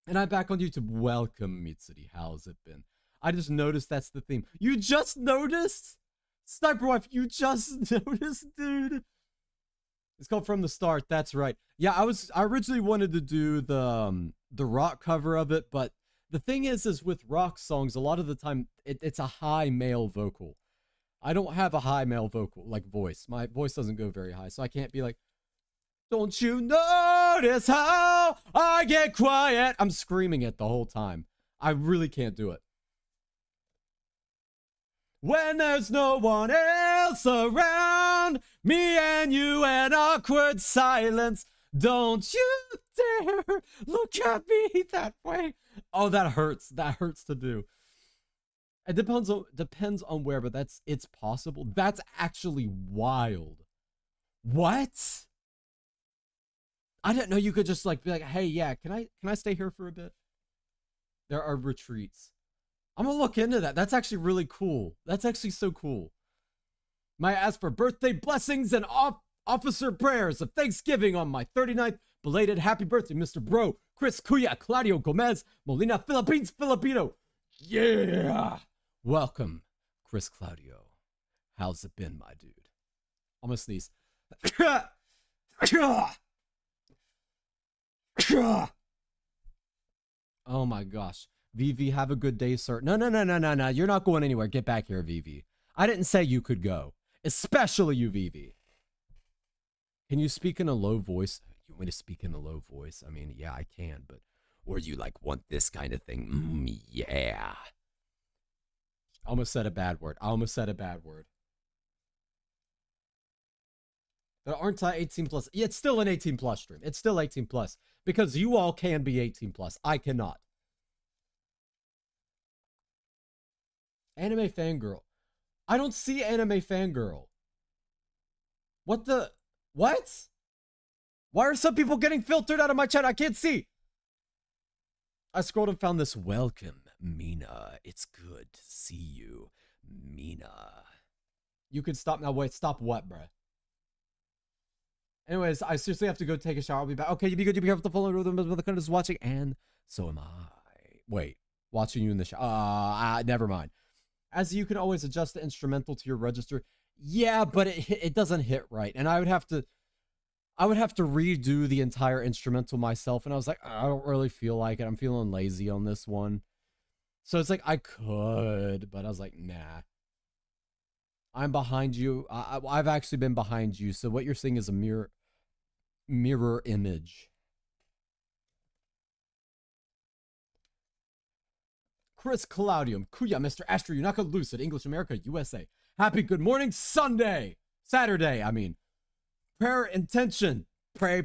And I'm back on YouTube. Welcome, Mitsuri. How's it been? I just noticed that's the theme. You just noticed? Sniper Wife, you just noticed, dude. It's called From the Start. That's right. Yeah, I originally wanted to do the rock cover of it, but the thing is with rock songs, a lot of the time it's a high male vocal. I don't have a high male vocal, like voice. My voice doesn't go very high, so I can't be like, don't you notice how I get quiet? I'm screaming it the whole time. I really can't do it. When there's no one else around, me and you and awkward silence. Don't you dare look at me that way. Oh, that hurts. That hurts to do. It depends on where, but it's possible. That's actually wild. What? I didn't know you could just like be like, hey, yeah, can I stay here for a bit? There are retreats. I'm gonna look into that. That's actually really cool. That's actually so cool. May I ask for birthday blessings and officer prayers of Thanksgiving on my 39th belated happy birthday, Mr. Bro, Chris Cuya, Claudio Gomez, Molina, Philippines, Filipino. Yeah! Welcome, Chris Claudio. How's it been, my dude? I'm gonna sneeze. Oh my gosh. Vivi, have a good day, sir. No. You're not going anywhere. Get back here, Vivi. I didn't say you could go. Especially you, Vivi. Can you speak in a low voice? You want me to speak in a low voice? I mean, yeah, I can, but... Or you, like, want this kind of thing? Yeah. I almost said a bad word. But aren't I 18 plus? Yeah, it's still an 18 plus stream. It's still 18 plus. Because you all can be 18 plus. I cannot. Anime fangirl. I don't see anime fangirl. What the? What? Why are some people getting filtered out of my chat? I can't see. I scrolled and found this. Welcome, Mina. It's good to see you, Mina. You can stop now. Wait, stop what, bruh? Anyways, I seriously have to go take a shower. I'll be back. Okay, you be good. You be careful to follow the kind is watching, and so am I. Wait, watching you in the shower. Never mind. As you can always adjust the instrumental to your register. Yeah, but it doesn't hit right, and I would have to redo the entire instrumental myself, and I was like, I don't really feel like it. I'm feeling lazy on this one. So it's like I could, but I was like, nah. I'm behind you. I've actually been behind you. So what you're seeing is a mirror image. Chris Claudium, Kuya, Mr. Astra, Yunaka Lucid, English America, USA. Happy good morning, Saturday, I mean. Prayer intention. Pray.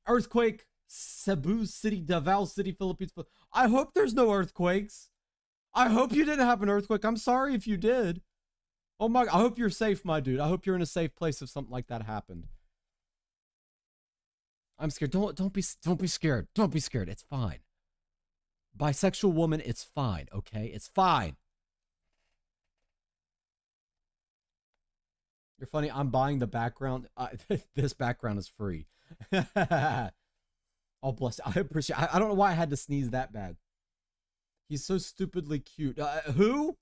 Earthquake, Cebu City, Davao City, Philippines. I hope there's no earthquakes. I hope you didn't have an earthquake. I'm sorry if you did. Oh my, I hope you're safe, my dude. I hope you're in a safe place if something like that happened. I'm scared. Don't be scared. Don't be scared. It's fine. Bisexual woman, it's fine, okay? It's fine. You're funny. I'm buying the background. This background is free. Oh, bless. I appreciate. I don't know why I had to sneeze that bad. He's so stupidly cute. Who?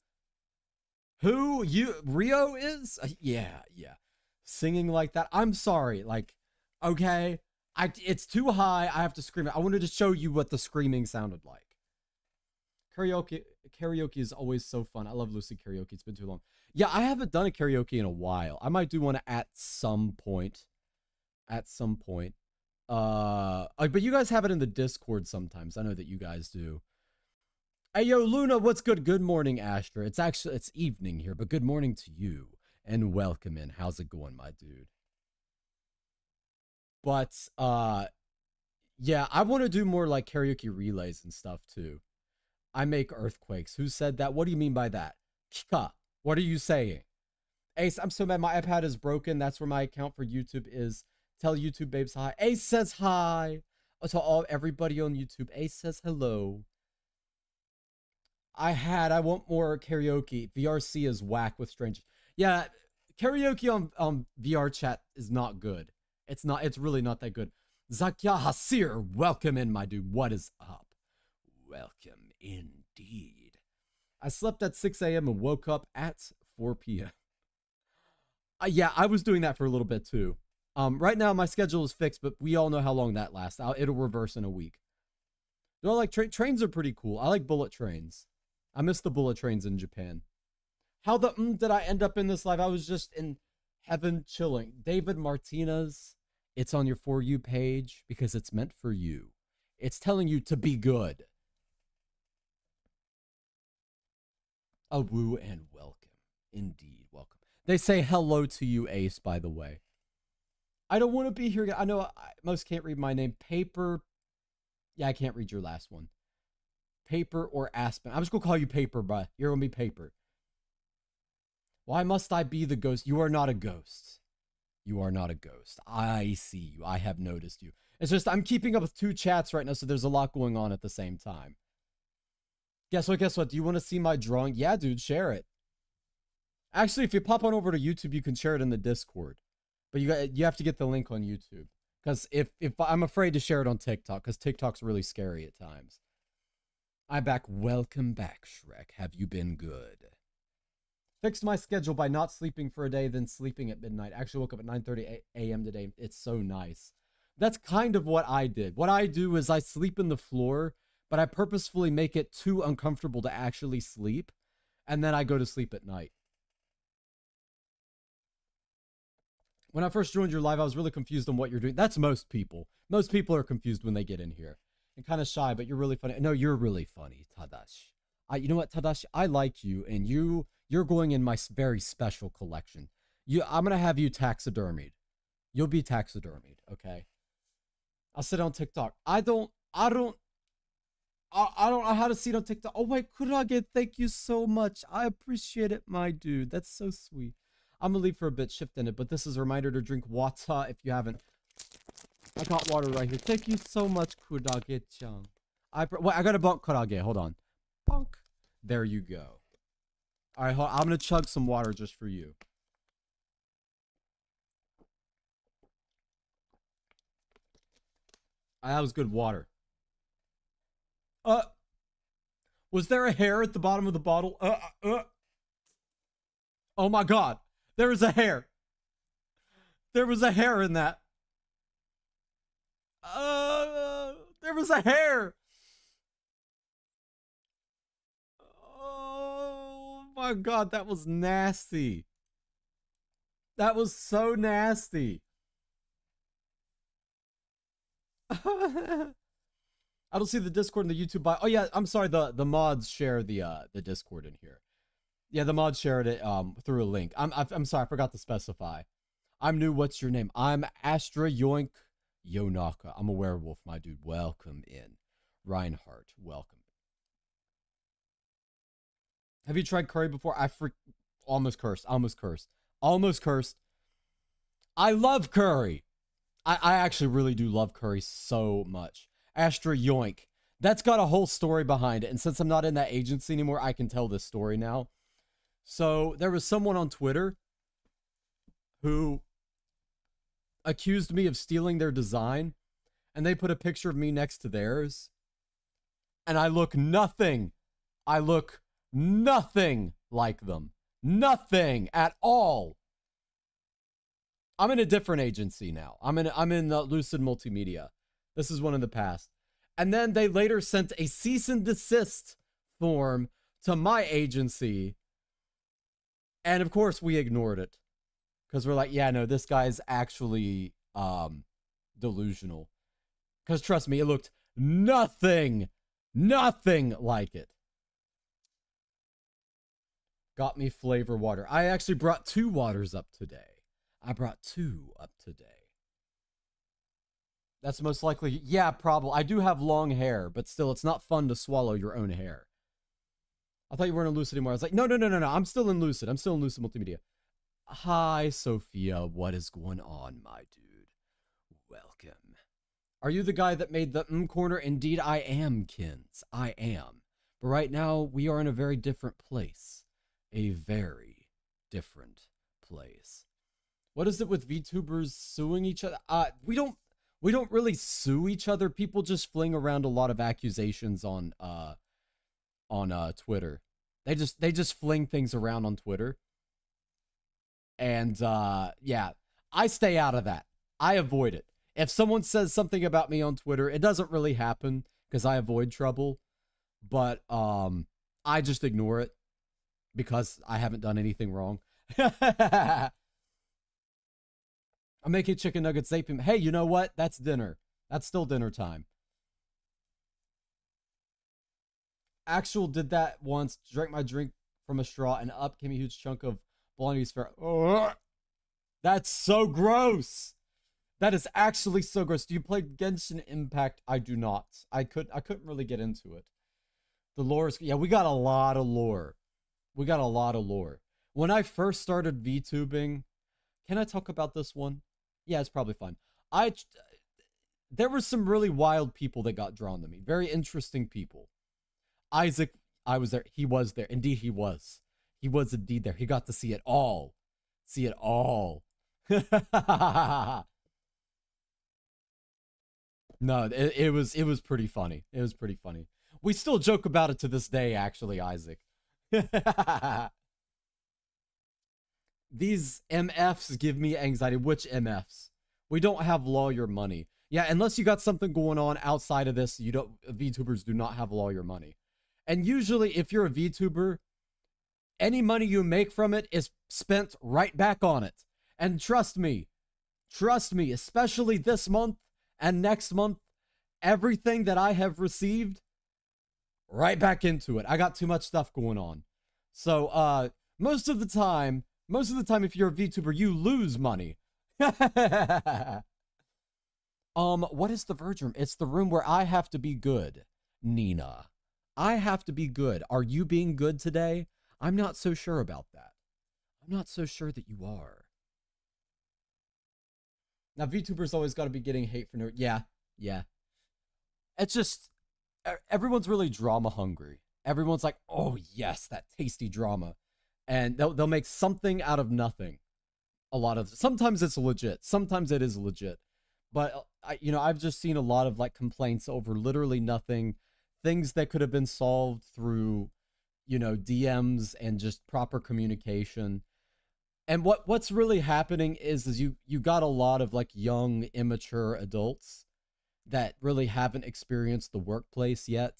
Who? You? Rio is? Yeah, yeah. Singing like that. I'm sorry. Like, okay. It's too high. I have to scream it. I wanted to show you what the screaming sounded like. Karaoke is always so fun. I love Lucy karaoke. It's been too long. Yeah, I haven't done a karaoke in a while. I might do one at some point. At some point. But you guys have it in the Discord sometimes. I know that you guys do. Hey, yo, Luna, what's good? Good morning, Astra. It's evening here, but good morning to you. And welcome in. How's it going, my dude? But, yeah, I want to do more, like, karaoke relays and stuff, too. I make earthquakes. Who said that? What do you mean by that? Kika, what are you saying? Ace, I'm so mad. My iPad is broken. That's where my account for YouTube is. Tell YouTube babes hi. Ace says hi. To everybody on YouTube. Ace says hello. I want more karaoke. VRC is whack with strangers. Yeah, karaoke on VR chat is not good. It's really not that good. Zakya Hasir, welcome in, my dude. What is up? Welcome indeed. I slept at 6 a.m. and woke up at 4 p.m. Yeah, I was doing that for a little bit too. Right now my schedule is fixed, but we all know how long that lasts. It'll reverse in a week. No, like trains are pretty cool. I like bullet trains. I miss the bullet trains in Japan. How did I end up in this life? I was just in heaven chilling. David Martinez, it's on your For You page because it's meant for you. It's telling you to be good. A woo and welcome. Indeed, welcome. They say hello to you, Ace, by the way. I don't want to be here. I know most can't read my name. Paper. Yeah, I can't read your last one. Paper or Aspen. I'm just going to call you Paper, bruh. You're going to be Paper. Why must I be the ghost? You are not a ghost. You are not a ghost. I see you. I have noticed you. It's just I'm keeping up with 2 chats right now, so there's a lot going on at the same time. Guess what? Guess what? Do you want to see my drawing? Yeah, dude, share it. Actually, if you pop on over to YouTube, you can share it in the Discord. But you have to get the link on YouTube. Because if I'm afraid to share it on TikTok, because TikTok's really scary at times. I'm back. Welcome back, Shrek. Have you been good? Fixed my schedule by not sleeping for a day, then sleeping at midnight. Actually woke up at 9:30 a.m. today. It's so nice. That's kind of what I did. What I do is I sleep in the floor, but I purposefully make it too uncomfortable to actually sleep. And then I go to sleep at night. When I first joined your live, I was really confused on what you're doing. That's most people. Most people are confused when they get in here. And kind of shy, but you're really funny. No, you're really funny, Tadashi. You know what, Tadashi? I like you, and you're going in my very special collection. I'm going to have you taxidermied. You'll be taxidermied, okay? I'll sit on TikTok. I don't know how to see it on TikTok. Oh, wait, Kurage, thank you so much. I appreciate it, my dude. That's so sweet. I'm going to leave for a bit, shift in it, but this is a reminder to drink water if you haven't. I got water right here. Thank you so much, Kurage-chan. Wait, I got to bonk Kurage. Hold on. Bonk. There you go. All right, I'm going to chug some water just for you. That was good water. Was there a hair at the bottom of the bottle? Oh my God. There was a hair. There was a hair in that. There was a hair. Oh my God, that was nasty. That was so nasty. I don't see the Discord and the YouTube bio. Oh yeah, I'm sorry. The mods share the Discord in here. Yeah, the mods shared it through a link. I'm sorry, I forgot to specify. I'm new. What's your name? I'm Astra Yoink Yonaka. I'm a werewolf, my dude. Welcome in. Reinhardt, welcome. Have you tried curry before? Almost cursed. Almost cursed. I love curry. I actually really do love curry so much. Astra Yoink. That's got a whole story behind it. And since I'm not in that agency anymore, I can tell this story now. So there was someone on Twitter who accused me of stealing their design, and they put a picture of me next to theirs, and I look nothing like them. Nothing at all. I'm in a different agency now. I'm in Lucid Multimedia. This is one in the past. And then they later sent a cease and desist form to my agency. And of course we ignored it. Because we're like, yeah, no, this guy's actually delusional. Because trust me, it looked nothing like it. Got me flavor water. I actually brought 2 waters up today. That's most likely, yeah, probably. I do have long hair, but still, it's not fun to swallow your own hair. I thought you weren't in Lucid anymore. I was like, no. I'm still in Lucid. I'm still in Lucid Multimedia. Hi, Sophia. What is going on, my dude? Welcome. Are you the guy that made the corner? Indeed, I am, Kins. I am. But right now, we are in a very different place. A very different place. What is it with VTubers suing each other? We don't really sue each other. People just fling around a lot of accusations on Twitter. They just fling things around on Twitter. And yeah, I stay out of that. I avoid it. If someone says something about me on Twitter, it doesn't really happen because I avoid trouble. But I just ignore it because I haven't done anything wrong. I'm making chicken nuggets 8 p.m. Hey, you know what? That's dinner. That's still dinner time. Actual did that once. Drank my drink from a straw and up came a huge chunk of bolognese fare. Oh, that's so gross. That is actually so gross. Do you play Genshin Impact? I do not. I couldn't really get into it. The lore is, yeah, we got a lot of lore. When I first started VTubing, can I talk about this one? Yeah, it's probably fine. There were some really wild people that got drawn to me. Very interesting people. Isaac, I was there. He was there. Indeed, he was. He was indeed there. He got to see it all. No, it was pretty funny. We still joke about it to this day, actually, Isaac. These MFs give me anxiety. Which MFs? We don't have lawyer money. Yeah, unless you got something going on outside of this, VTubers do not have lawyer money. And usually, if you're a VTuber, any money you make from it is spent right back on it. And trust me, especially this month and next month, everything that I have received, right back into it. I got too much stuff going on. So, most of the time, if you're a VTuber, you lose money. What is the Verge Room? It's the room where I have to be good, Nina. I have to be good. Are you being good today? I'm not so sure about that. I'm not so sure that you are. Now, VTubers always got to be getting hate for no... Yeah. It's just... Everyone's really drama hungry. Everyone's like, oh, yes, that tasty drama. And they'll make something out of nothing. Sometimes it's legit. Sometimes it is legit. But, I've just seen a lot of, complaints over literally nothing. Things that could have been solved through, DMs and just proper communication. And what's really happening is you got a lot of, young, immature adults that really haven't experienced the workplace yet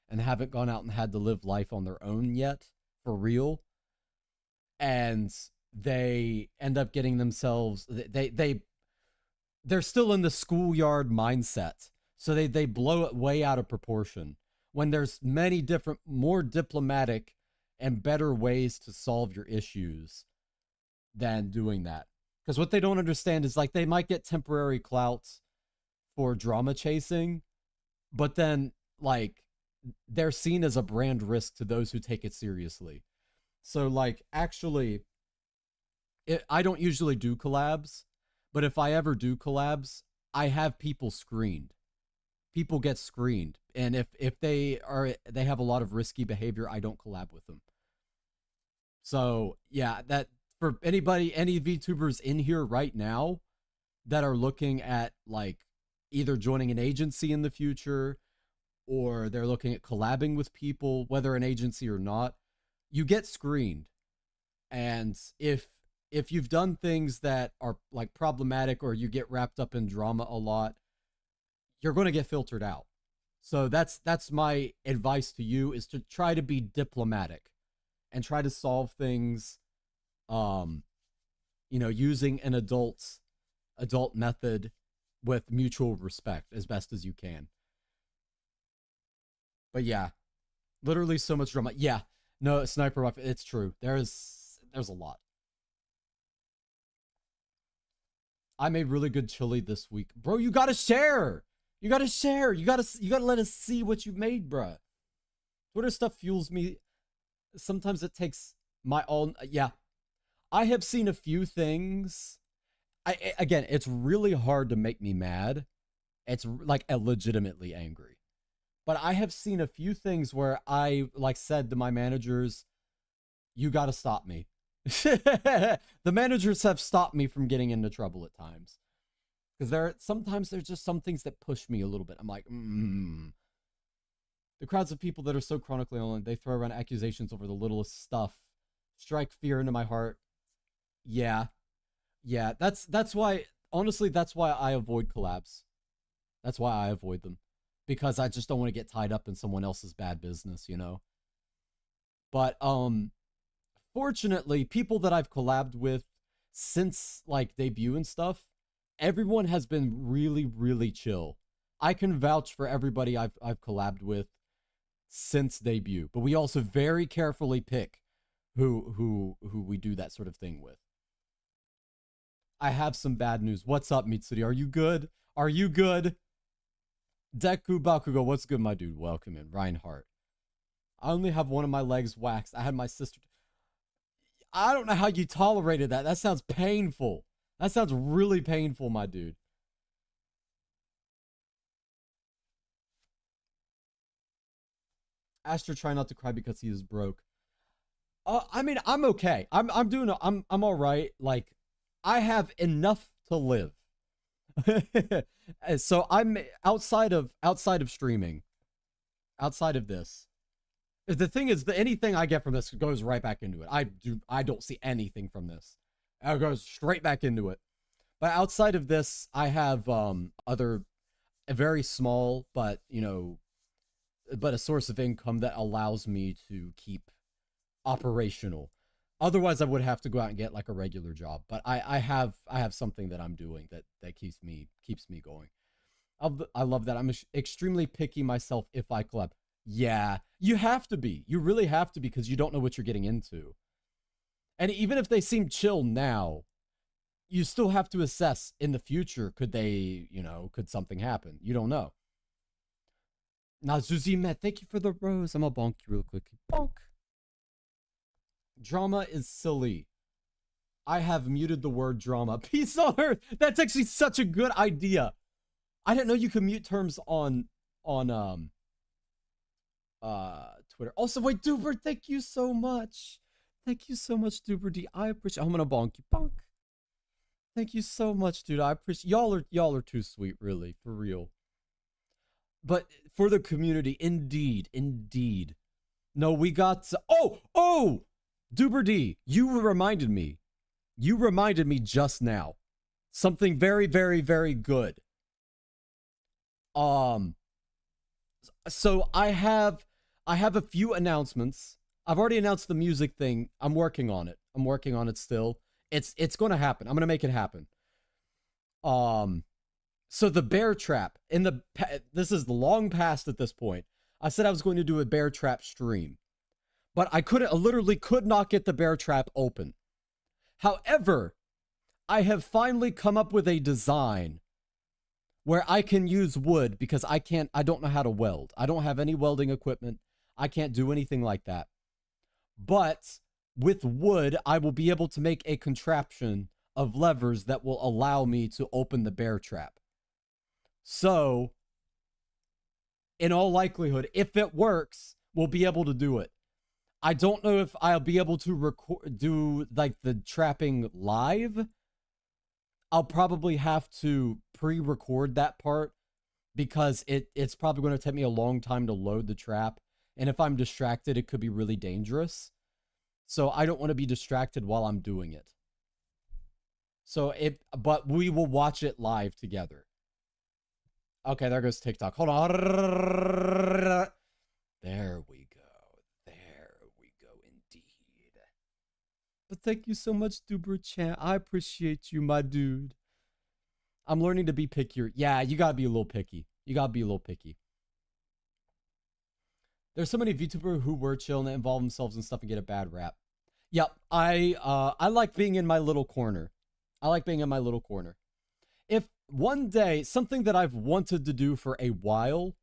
and haven't gone out and had to live life on their own yet, for real. And they end up getting themselves, they're still in the schoolyard mindset. So they blow it way out of proportion when there's many different, more diplomatic and better ways to solve your issues than doing that. Because what they don't understand is they might get temporary clout for drama chasing, but then they're seen as a brand risk to those who take it seriously. So actually, I don't usually do collabs, but if I ever do collabs, I have people screened. People get screened, and if they have a lot of risky behavior, I don't collab with them. So yeah, that for anybody, any VTubers in here right now that are looking at like either joining an agency in the future or they're looking at collabing with people, whether an agency or not, you get screened. And if you've done things that are like problematic or you get wrapped up in drama a lot, you're going to get filtered out. So that's my advice to you, is to try to be diplomatic and try to solve things using an adult method with mutual respect as best as you can. But yeah, literally so much drama. Yeah, no, Sniper Rock, it's true. There's a lot. I made really good chili this week. Bro, you gotta share. You gotta share. You gotta let us see what you made, bruh. Twitter stuff fuels me. Sometimes it takes my own. Yeah, I have seen a few things. Again, it's really hard to make me mad. It's like legitimately angry. But I have seen a few things where I like said to my managers, you got to stop me. The managers have stopped me from getting into trouble at times. Because sometimes there's just some things that push me a little bit. I'm like, The crowds of people that are so chronically online, they throw around accusations over the littlest stuff. Strike fear into my heart. Yeah. Yeah, that's why, honestly, that's why I avoid collabs. That's why I avoid them. Because I just don't want to get tied up in someone else's bad business, you know? But, fortunately, people that I've collabed with since, like, debut and stuff, everyone has been really, really chill. I can vouch for everybody I've collabed with since debut. But we also very carefully pick who we do that sort of thing with. I have some bad news. What's up, Mitsuri? Are you good? Are you good? Deku Bakugo, what's good, my dude? Welcome in. Reinhardt. I only have one of my legs waxed. I had my sister. I don't know how you tolerated that. That sounds painful. That sounds really painful, my dude. Astra, try not to cry because he is broke. I mean, I'm okay. I'm all right. Like, I have enough to live. So I'm outside of streaming, outside of this. The thing is, anything I get from this goes right back into it. I don't see anything from this. It goes straight back into it. But outside of this, I have other very small, but but a source of income that allows me to keep operational. Otherwise, I would have to go out and get like a regular job. But I have something that I'm doing that keeps me going. I love that. I'm extremely picky myself if I collab. Yeah, you have to be. You really have to, because you don't know what you're getting into. And even if they seem chill now, you still have to assess in the future. Could they, could something happen? You don't know. Now, Zuzimet, thank you for the rose. I'm gonna bonk you real quick. Bonk. Drama is silly. I have muted the word drama. Peace on earth. That's actually such a good idea. I didn't know you could mute terms on Twitter. Also, wait, Duber, thank you so much. Thank you so much, Duber D. I appreciate. I'm gonna bonk you. Bonk. Thank you so much, dude. I appreciate y'all are too sweet, really, for real. But for the community, indeed. No, we got oh, Duber D, you reminded me. You reminded me just now. Something very, very, very good. So I have a few announcements. I've already announced the music thing. I'm working on it still. It's going to happen. I'm going to make it happen. So the bear trap this is long past at this point. I said I was going to do a bear trap stream, but I literally could not get the bear trap open. However, I have finally come up with a design where I can use wood, because I don't know how to weld. I don't have any welding equipment. I can't do anything like that. But with wood, I will be able to make a contraption of levers that will allow me to open the bear trap. So, in all likelihood, if it works, we'll be able to do it. I don't know if I'll be able to do like the trapping live. I'll probably have to pre-record that part because it's probably going to take me a long time to load the trap. And if I'm distracted, it could be really dangerous. So I don't want to be distracted while I'm doing it. But we will watch it live together. Okay, there goes TikTok. Hold on. There we go. There we go indeed. But thank you so much, Duber-chan. I appreciate you, my dude. I'm learning to be pickier. Yeah, you gotta be a little picky. You gotta be a little picky. There's so many VTubers who were chill and involve themselves in stuff and get a bad rap. Yep, I like being in my little corner. I like being in my little corner. If one day, something that I've wanted to do for a while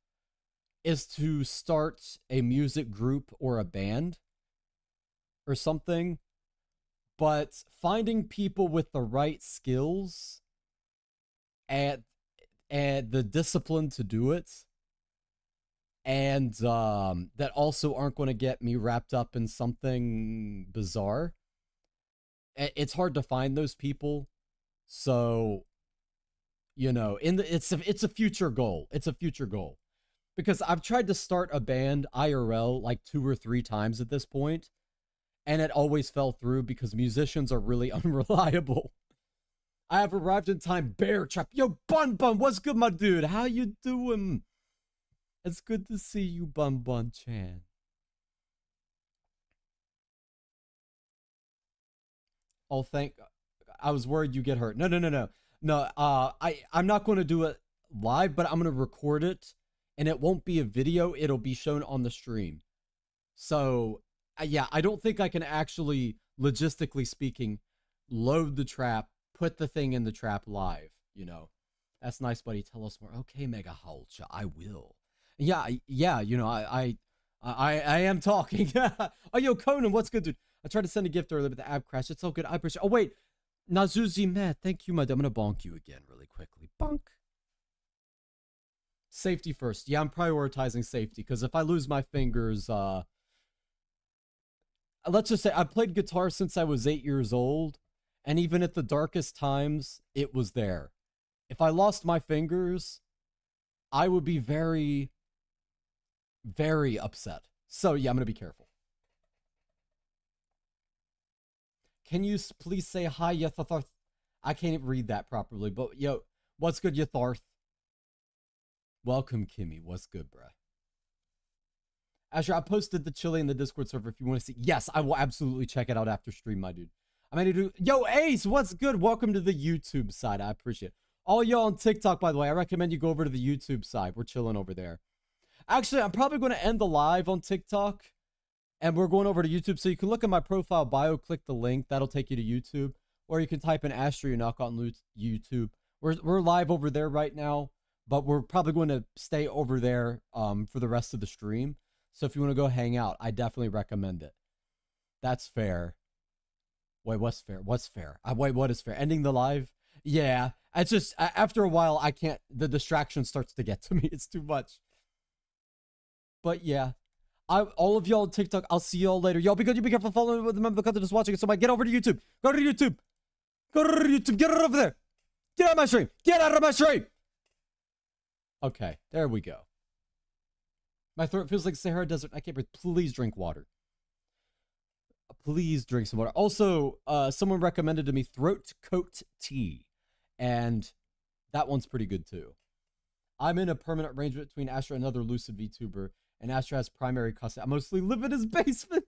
is to start a music group or a band or something, but finding people with the right skills and the discipline to do it, and that also aren't going to get me wrapped up in something bizarre. It's hard to find those people. So, you know, it's a future goal. It's a future goal. Because I've tried to start a band IRL like 2 or 3 times at this point, and it always fell through because musicians are really unreliable. I have arrived in time, Bear Trap. Yo, Bun, what's good, my dude? How you doing? It's good to see you, Bun Chan. Oh, I was worried you get hurt. No. No, I'm not going to do it live, but I'm going to record it, and it won't be a video. It'll be shown on the stream. So, yeah, I don't think I can actually, logistically speaking, load the trap, put the thing in the trap live, you know. That's nice, buddy. Tell us more. Okay, Mega Hulch, I will. Yeah, you know, I am talking. Oh, yo, Conan, what's good, dude? I tried to send a gift earlier, but the app crashed. It's all good. I appreciate. Oh, wait. Nazuzi Matt, thank you, my. I'm going to bonk you again really quickly. Bonk. Safety first. Yeah, I'm prioritizing safety, because if I lose my fingers, let's just say I played guitar since I was 8 years old, and even at the darkest times, it was there. If I lost my fingers, I would be very, very upset. So, yeah, I'm going to be careful. Can you please say hi, Yatharth? I can't read that properly, but yo, what's good, Yatharth? Welcome, Kimmy. What's good, bruh? Asher, I posted the chili in the Discord server if you want to see. Yes, I will absolutely check it out after stream, my dude. I'm going to do... Yo, Ace, what's good? Welcome to the YouTube side. I appreciate it. All y'all on TikTok, by the way, I recommend you go over to the YouTube side. We're chilling over there. Actually, I'm probably going to end the live on TikTok, and we're going over to YouTube. So you can look at my profile bio, click the link. That'll take you to YouTube. Or you can type in Astra or knock on YouTube. We're live over there right now, but we're probably going to stay over there for the rest of the stream. So if you want to go hang out, I definitely recommend it. That's fair. Wait, what's fair? What's fair? Wait, what is fair? Ending the live? Yeah. It's just, after a while, I can't, the distraction starts to get to me. It's too much. But yeah. All of y'all on TikTok, I'll see y'all later. Y'all be good, you be careful following with the member of the content is watching it. So get over to YouTube. Go to YouTube. Go to YouTube. Get it over there. Get out of my stream. Get out of my stream. Okay, there we go. My throat feels like Sahara Desert. I can't breathe. Please drink water. Please drink some water. Also, someone recommended to me throat coat tea, and that one's pretty good too. I'm in a permanent arrangement between Astra and another Lucid VTuber, and Astra has primary custody. I mostly live in his basement.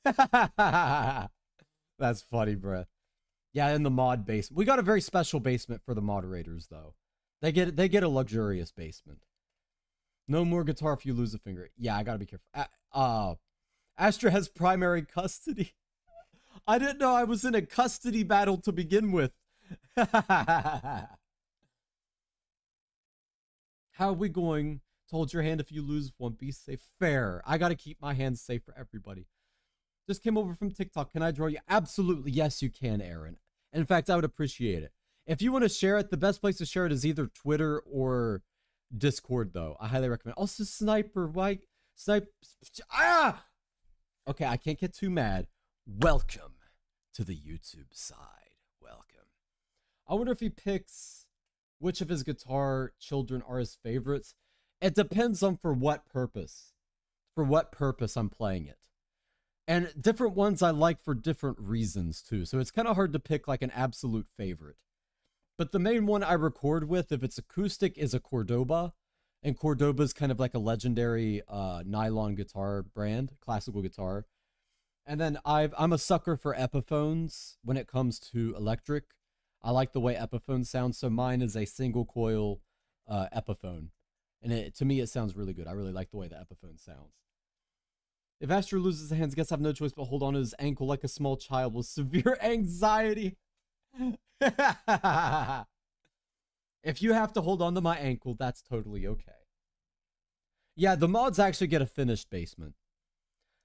That's funny, bruh. Yeah, in the mod basement. We got a very special basement for the moderators, though. They get a luxurious basement. No more guitar if you lose a finger. Yeah, I gotta be careful. Astra has primary custody. I didn't know I was in a custody battle to begin with. How are we going to hold your hand if you lose one? Be safe. Fair. I gotta keep my hands safe for everybody. Just came over from TikTok. Can I draw you? Absolutely. Yes, you can, Aaron. In fact, I would appreciate it. If you want to share it, the best place to share it is either Twitter or Discord, though. I highly recommend. Also, Sniper, why? Snipe. Ah! Okay, I can't get too mad. Welcome to the YouTube side. Welcome. I wonder if he picks which of his guitar children are his favorites. It depends on for what purpose. For what purpose I'm playing it. And different ones I like for different reasons too. So it's kind of hard to pick like an absolute favorite. But the main one I record with, if it's acoustic, is a Cordoba. And Cordoba is kind of like a legendary nylon guitar brand, classical guitar. And then I'm a sucker for Epiphones when it comes to electric. I like the way Epiphone sounds, so mine is a single coil Epiphone. And to me, it sounds really good. I really like the way the Epiphone sounds. If Astra loses his hands, guess I have no choice but hold on to his ankle like a small child with severe anxiety. If you have to hold on to my ankle, that's totally okay. Yeah, the mods actually get a finished basement.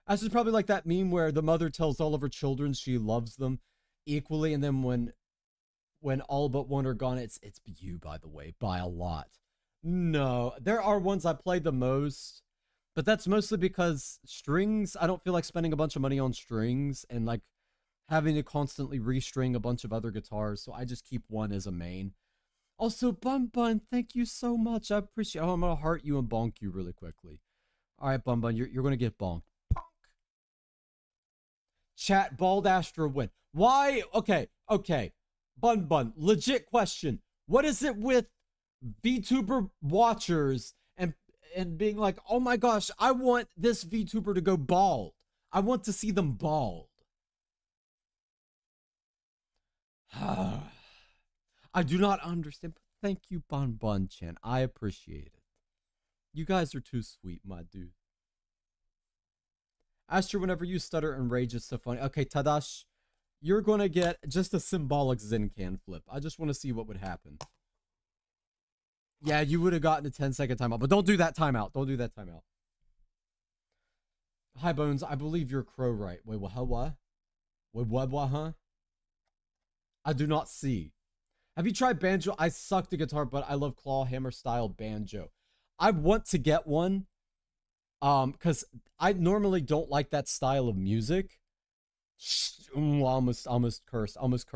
This is probably like that meme where the mother tells all of her children she loves them equally, and then when all but one are gone, it's you, by the way, by a lot. No, there are ones I play the most, but that's mostly because strings, I don't feel like spending a bunch of money on strings and like having to constantly restring a bunch of other guitars, so I just keep one as a main. Also, Bun Bun, thank you so much. I appreciate it. Oh, I'm gonna heart you and bonk you really quickly. All right, Bun Bun, you're gonna get bonked. Bonk. Chat, Bald Astra win. Why? Okay. Bun Bun, legit question. What is it with VTuber watchers and being like, oh my gosh, I want this VTuber to go bald. I want to see them bald. I do not understand. But thank you, Bon Bon Chan. I appreciate it. You guys are too sweet, my dude. Astra, whenever you stutter and rage, it's so funny. Okay, Tadash, you're going to get just a symbolic Zen can flip. I just want to see what would happen. Yeah, you would have gotten a 10-second timeout, but don't do that timeout. Don't do that timeout. Hi, Bones. I believe you're crow right. Wait, what? Wait, what, huh? I do not see. Have you tried banjo? I suck the guitar, but I love claw hammer style banjo. I want to get one. Because I normally don't like that style of music. Almost cursed. Almost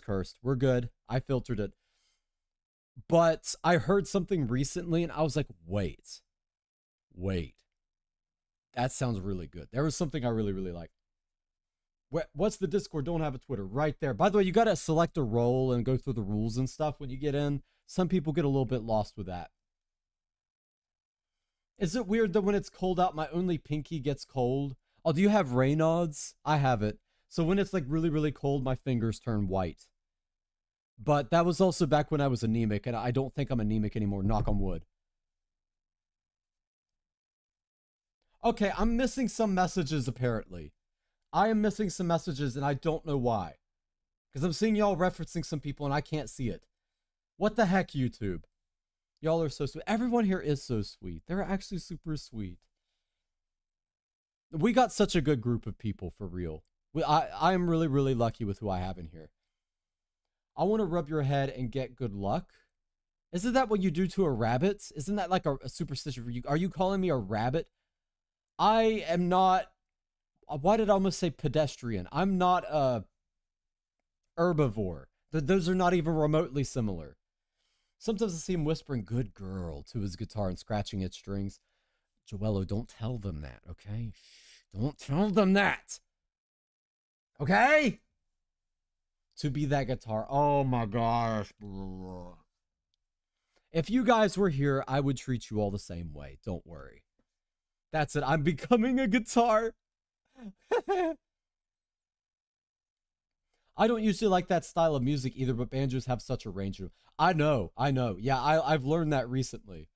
cursed. We're good. I filtered it. But I heard something recently and I was like, wait. That sounds really good. There was something I really, really liked. What's the Discord? Don't have a Twitter. Right there. By the way, you got to select a role and go through the rules and stuff when you get in. Some people get a little bit lost with that. Is it weird that when it's cold out, my only pinky gets cold? Oh, do you have Raynaud's? I have it. So when it's like really, really cold, my fingers turn white. But that was also back when I was anemic, and I don't think I'm anemic anymore. Knock on wood. Okay, I'm missing some messages, apparently. I am missing some messages, and I don't know why. Because I'm seeing y'all referencing some people, and I can't see it. What the heck, YouTube? Y'all are so sweet. Everyone here is so sweet. They're actually super sweet. We got such a good group of people, for real. I am really, really lucky with who I have in here. I want to rub your head and get good luck. Isn't that what you do to a rabbit? Isn't that like a superstition for you? Are you calling me a rabbit? I am not... Why did I almost say pedestrian? I'm not a herbivore. Those are not even remotely similar. Sometimes I see him whispering "good girl" to his guitar and scratching its strings. Joello, don't tell them that, okay? Don't tell them that. Okay? To be that guitar. Oh my gosh. If you guys were here, I would treat you all the same way. Don't worry. That's it. I'm becoming a guitar. I don't usually like that style of music either, but banjos have such a range. I know. Yeah, I've learned that recently.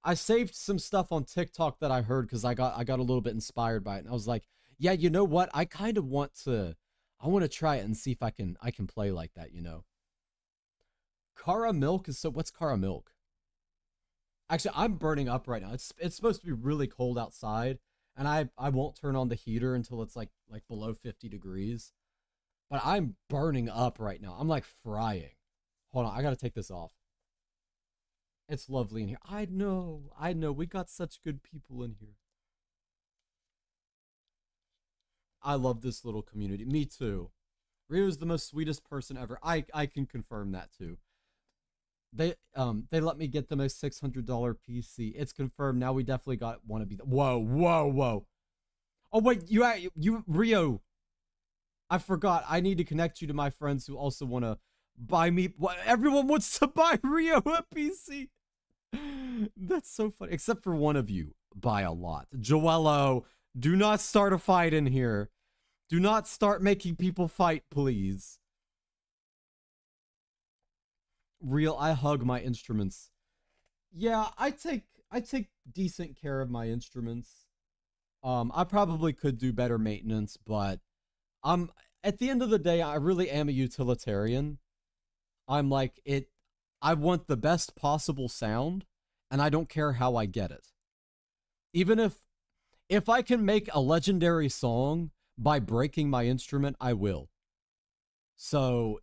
I saved some stuff on TikTok that I heard because I got a little bit inspired by it, and I was like, yeah, you know what? I kind of want to try it and see if I can play like that, you know. Cara Milk is so. What's Cara Milk? Actually, I'm burning up right now. It's supposed to be really cold outside, and I won't turn on the heater until it's like below 50 degrees. But I'm burning up right now. I'm like frying. Hold on, I gotta take this off. It's lovely in here. I know. We got such good people in here. I love this little community. Me too. Rio is the most sweetest person ever. I can confirm that too. They let me get them a $600 PC. It's confirmed. Now we definitely got want to be the whoa, whoa, whoa. Oh wait, you Rio. I forgot. I need to connect you to my friends who also want to buy me. Everyone wants to buy Rio a PC. That's so funny. Except for one of you. Buy a lot. Joello, do not start a fight in here. Do not start making people fight, please. Real, I hug my instruments. Yeah, I take decent care of my instruments. I probably could do better maintenance, but I'm at the end of the day, I really am a utilitarian. I'm like it. I want the best possible sound, and I don't care how I get it. Even if I can make a legendary song by breaking my instrument, I will. So,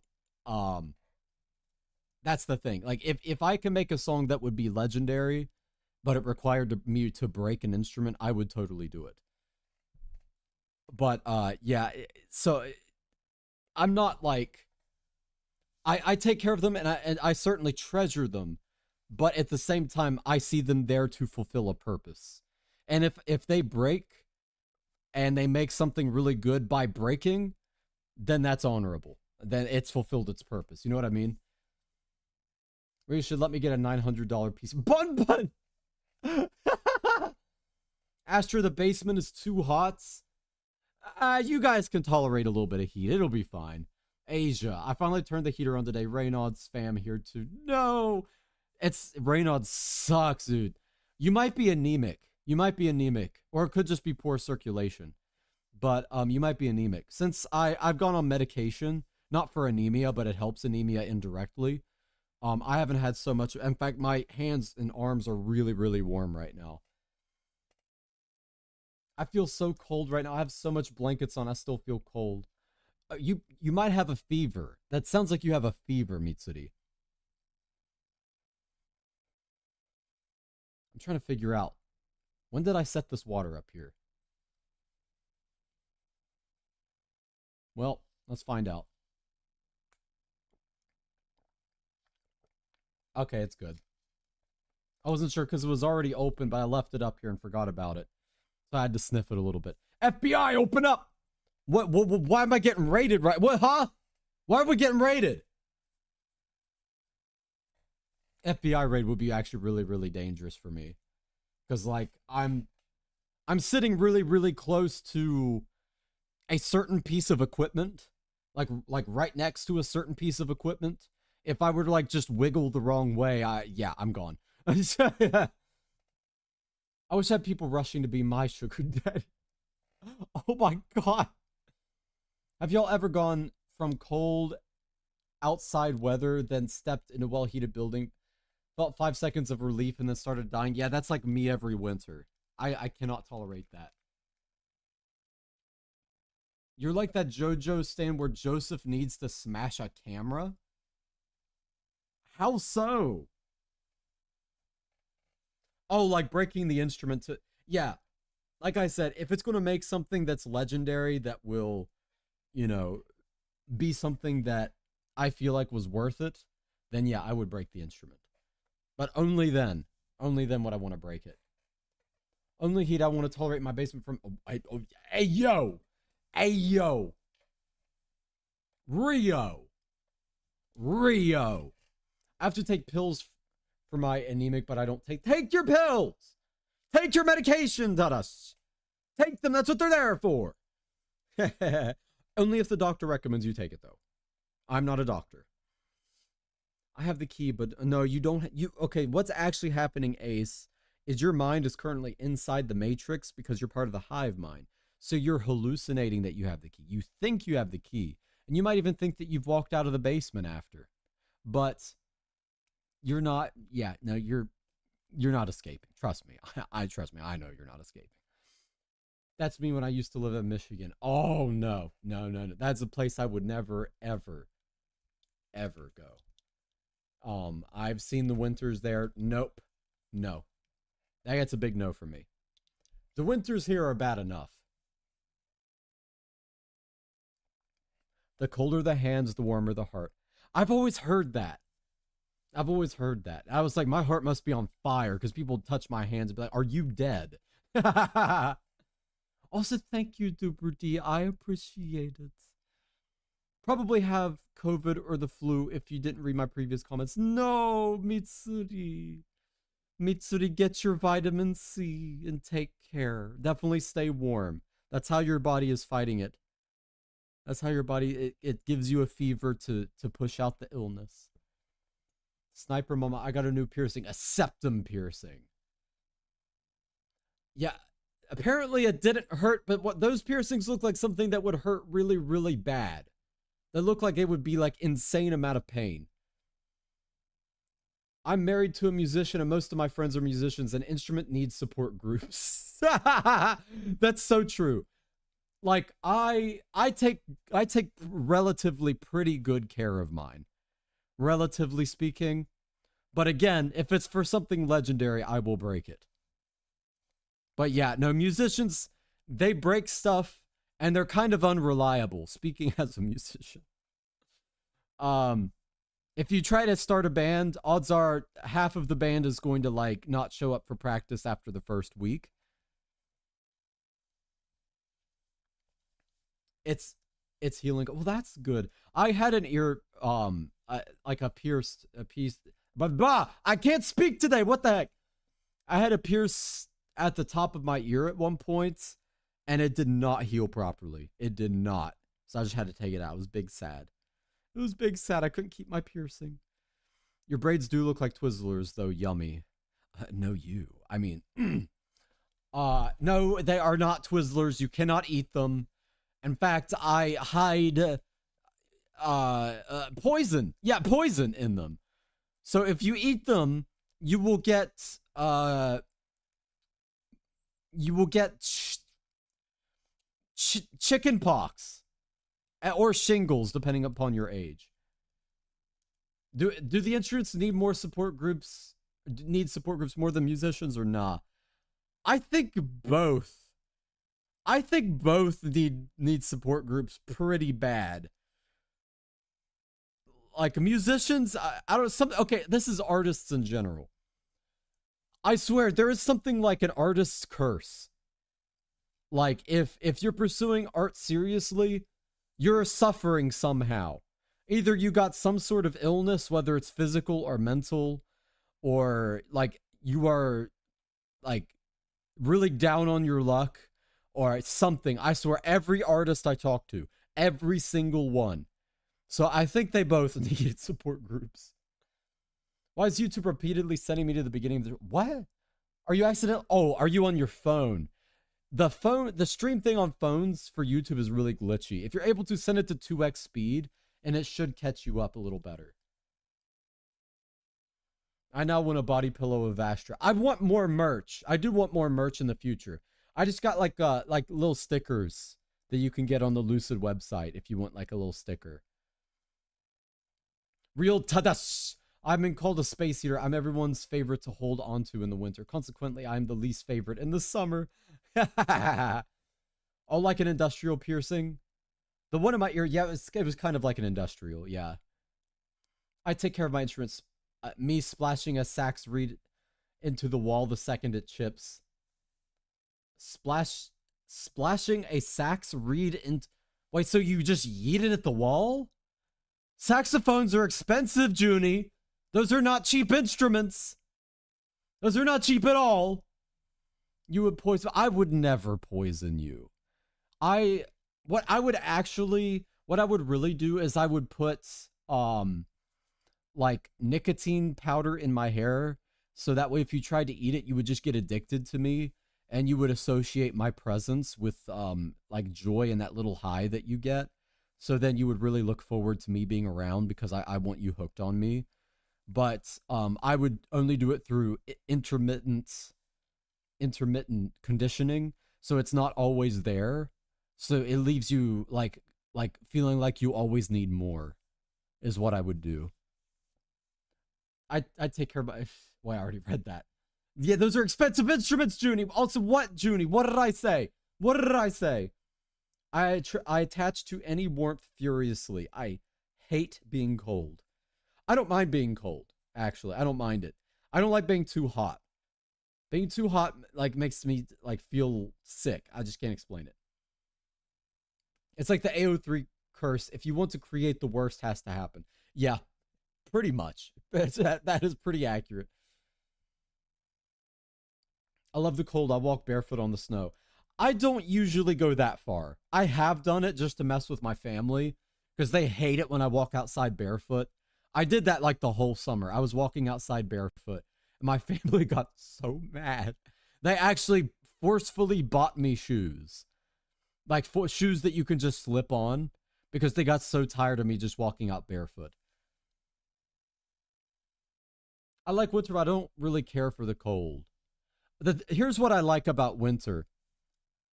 that's the thing. Like if I can make a song that would be legendary, but it required me to break an instrument, I would totally do it. But yeah, so I'm not like I take care of them and I certainly treasure them, but at the same time I see them there to fulfill a purpose. And if they break and they make something really good by breaking, then that's honorable. Then it's fulfilled its purpose. You know what I mean? Or you should let me get a $900 piece. Bun! Astra, the basement is too hot. You guys can tolerate a little bit of heat. It'll be fine. Asia, I finally turned the heater on today. Reynolds fam here too. No! Reynolds sucks, dude. You might be anemic. Or it could just be poor circulation. But you might be anemic. Since I've gone on medication, not for anemia, but it helps anemia indirectly. I haven't had so much. In fact, my hands and arms are really, really warm right now. I feel so cold right now. I have so much blankets on. I still feel cold. You might have a fever. That sounds like you have a fever, Mitsuri. I'm trying to figure out. When did I set this water up here? Well, let's find out. Okay, it's good. I wasn't sure because it was already open, but I left it up here and forgot about it. So I had to sniff it a little bit. FBI, open up! What why am I getting raided right? What, huh? Why are we getting raided? FBI raid would be actually really, really dangerous for me. Because, like, I'm sitting really, really close to a certain piece of equipment. Like right next to a certain piece of equipment. If I were to, like, just wiggle the wrong way, yeah, I'm gone. I wish I had people rushing to be my sugar daddy. Oh my god. Have y'all ever gone from cold outside weather, then stepped in a well-heated building, felt 5 seconds of relief, and then started dying? Yeah, that's like me every winter. I cannot tolerate that. You're like that JoJo stand where Joseph needs to smash a camera? How so? Oh, like breaking the instrument to... Yeah. Like I said, if it's going to make something that's legendary that will, you know, be something that I feel like was worth it, then yeah, I would break the instrument. But only then. Only then would I want to break it. Only heat I want to tolerate my basement from... hey, yo! Hey, yo! Rio! I have to take pills for my anemic, but I don't take... Take your pills! Take your medication, Dudas! Take them, that's what they're there for! Only if the doctor recommends you take it, though. I'm not a doctor. I have the key, but no, you don't... Okay, what's actually happening, Ace, is your mind is currently inside the Matrix because you're part of the hive mind. So you're hallucinating that you have the key. You think you have the key. And you might even think that you've walked out of the basement after. But you're not... Yeah, no, you're not escaping. Trust me. Trust me. I know you're not escaping. That's me when I used to live in Michigan. Oh, no. No. That's a place I would never, ever, ever go. I've seen the winters there. Nope. No. That gets a big no for me. The winters here are bad enough. The colder the hands, the warmer the heart. I've always heard that. I was like, my heart must be on fire because people touch my hands and be like, are you dead? Also, thank you, Duper D. I appreciate it. Probably have COVID or the flu if you didn't read my previous comments. No, Mitsuri. Mitsuri, get your vitamin C and take care. Definitely stay warm. That's how your body is fighting it. That's how your body, it gives you a fever to push out the illness. Sniper Mama, I got a new piercing, a septum piercing. Yeah, apparently it didn't hurt, but what those piercings look like something that would hurt really, really bad. They look like it would be like insane amount of pain. I'm married to a musician and most of my friends are musicians and instrument needs support groups. That's so true. Like I take relatively pretty good care of mine. Relatively speaking. But again, if it's for something legendary, I will break it. But yeah, no, musicians, they break stuff and they're kind of unreliable, speaking as a musician. If you try to start a band, odds are half of the band is going to like not show up for practice after the first week. It's healing. Well, that's good. I had an ear, like a pierced a piece, but blah, I can't speak today. What the heck? I had a pierce at the top of my ear at one point, and it did not heal properly. It did not. So I just had to take it out. It was big sad. It was big sad. I couldn't keep my piercing. Your braids do look like Twizzlers, though. Yummy. No, you. I mean, no, they are not Twizzlers. You cannot eat them. In fact, I hide poison. Yeah, poison in them. So if you eat them, you will get chicken pox or shingles, depending upon your age. Do the instruments need more support groups? Need support groups more than musicians or not? I think both. I think both need support groups pretty bad. Like musicians, I don't okay, this is artists in general. I swear there is something like an artist's curse. Like if you're pursuing art seriously, you're suffering somehow. Either you got some sort of illness, whether it's physical or mental, or like you are like really down on your luck or something. I swear every artist I talk to, every single one. So I think they both need support groups. Why is YouTube repeatedly sending me to the beginning of the... What? Are you accidental? Oh, are you on your phone? The stream thing on phones for YouTube is really glitchy. If you're able to send it to 2x speed, and it should catch you up a little better. I now want a body pillow of Astra. I want more merch. I do want more merch in the future. I just got like little stickers that you can get on the Lucid website if you want like a little sticker. Real tadas. I've been called a space heater. I'm everyone's favorite to hold on to in the winter. Consequently, I'm the least favorite in the summer. Oh, like an industrial piercing? The one in my ear, yeah, it was kind of like an industrial, yeah. I take care of my instruments. Me splashing a sax reed into the wall the second it chips. Splashing a sax reed into... Wait, so you just yeet it at the wall? Saxophones are expensive, Junie. Those are not cheap instruments. Those are not cheap at all. You would poison... I would never poison you. What I would really do is I would put, like, nicotine powder in my hair. So that way, if you tried to eat it, you would just get addicted to me. And you would associate my presence with, like, joy and that little high that you get. So then you would really look forward to me being around because I want you hooked on me. But I would only do it through intermittent conditioning. So it's not always there. So it leaves you like feeling like you always need more is what I would do. I take care of my... Well, I already read that. Yeah, those are expensive instruments, Junie. Also, what, Junie? What did I say? What did I say? I attach to any warmth furiously. I hate being cold. I don't mind being cold, actually. I don't mind it. I don't like being too hot. Being too hot like makes me like feel sick. I just can't explain it. It's like the AO3 curse. If you want to create the worst, has to happen. Yeah, pretty much. That is pretty accurate. I love the cold. I walk barefoot on the snow. I don't usually go that far. I have done it just to mess with my family because they hate it when I walk outside barefoot. I did that like the whole summer. I was walking outside barefoot and my family got so mad. They actually forcefully bought me shoes. Like shoes that you can just slip on because they got so tired of me just walking out barefoot. I like winter, but I don't really care for the cold. Here's what I like about winter.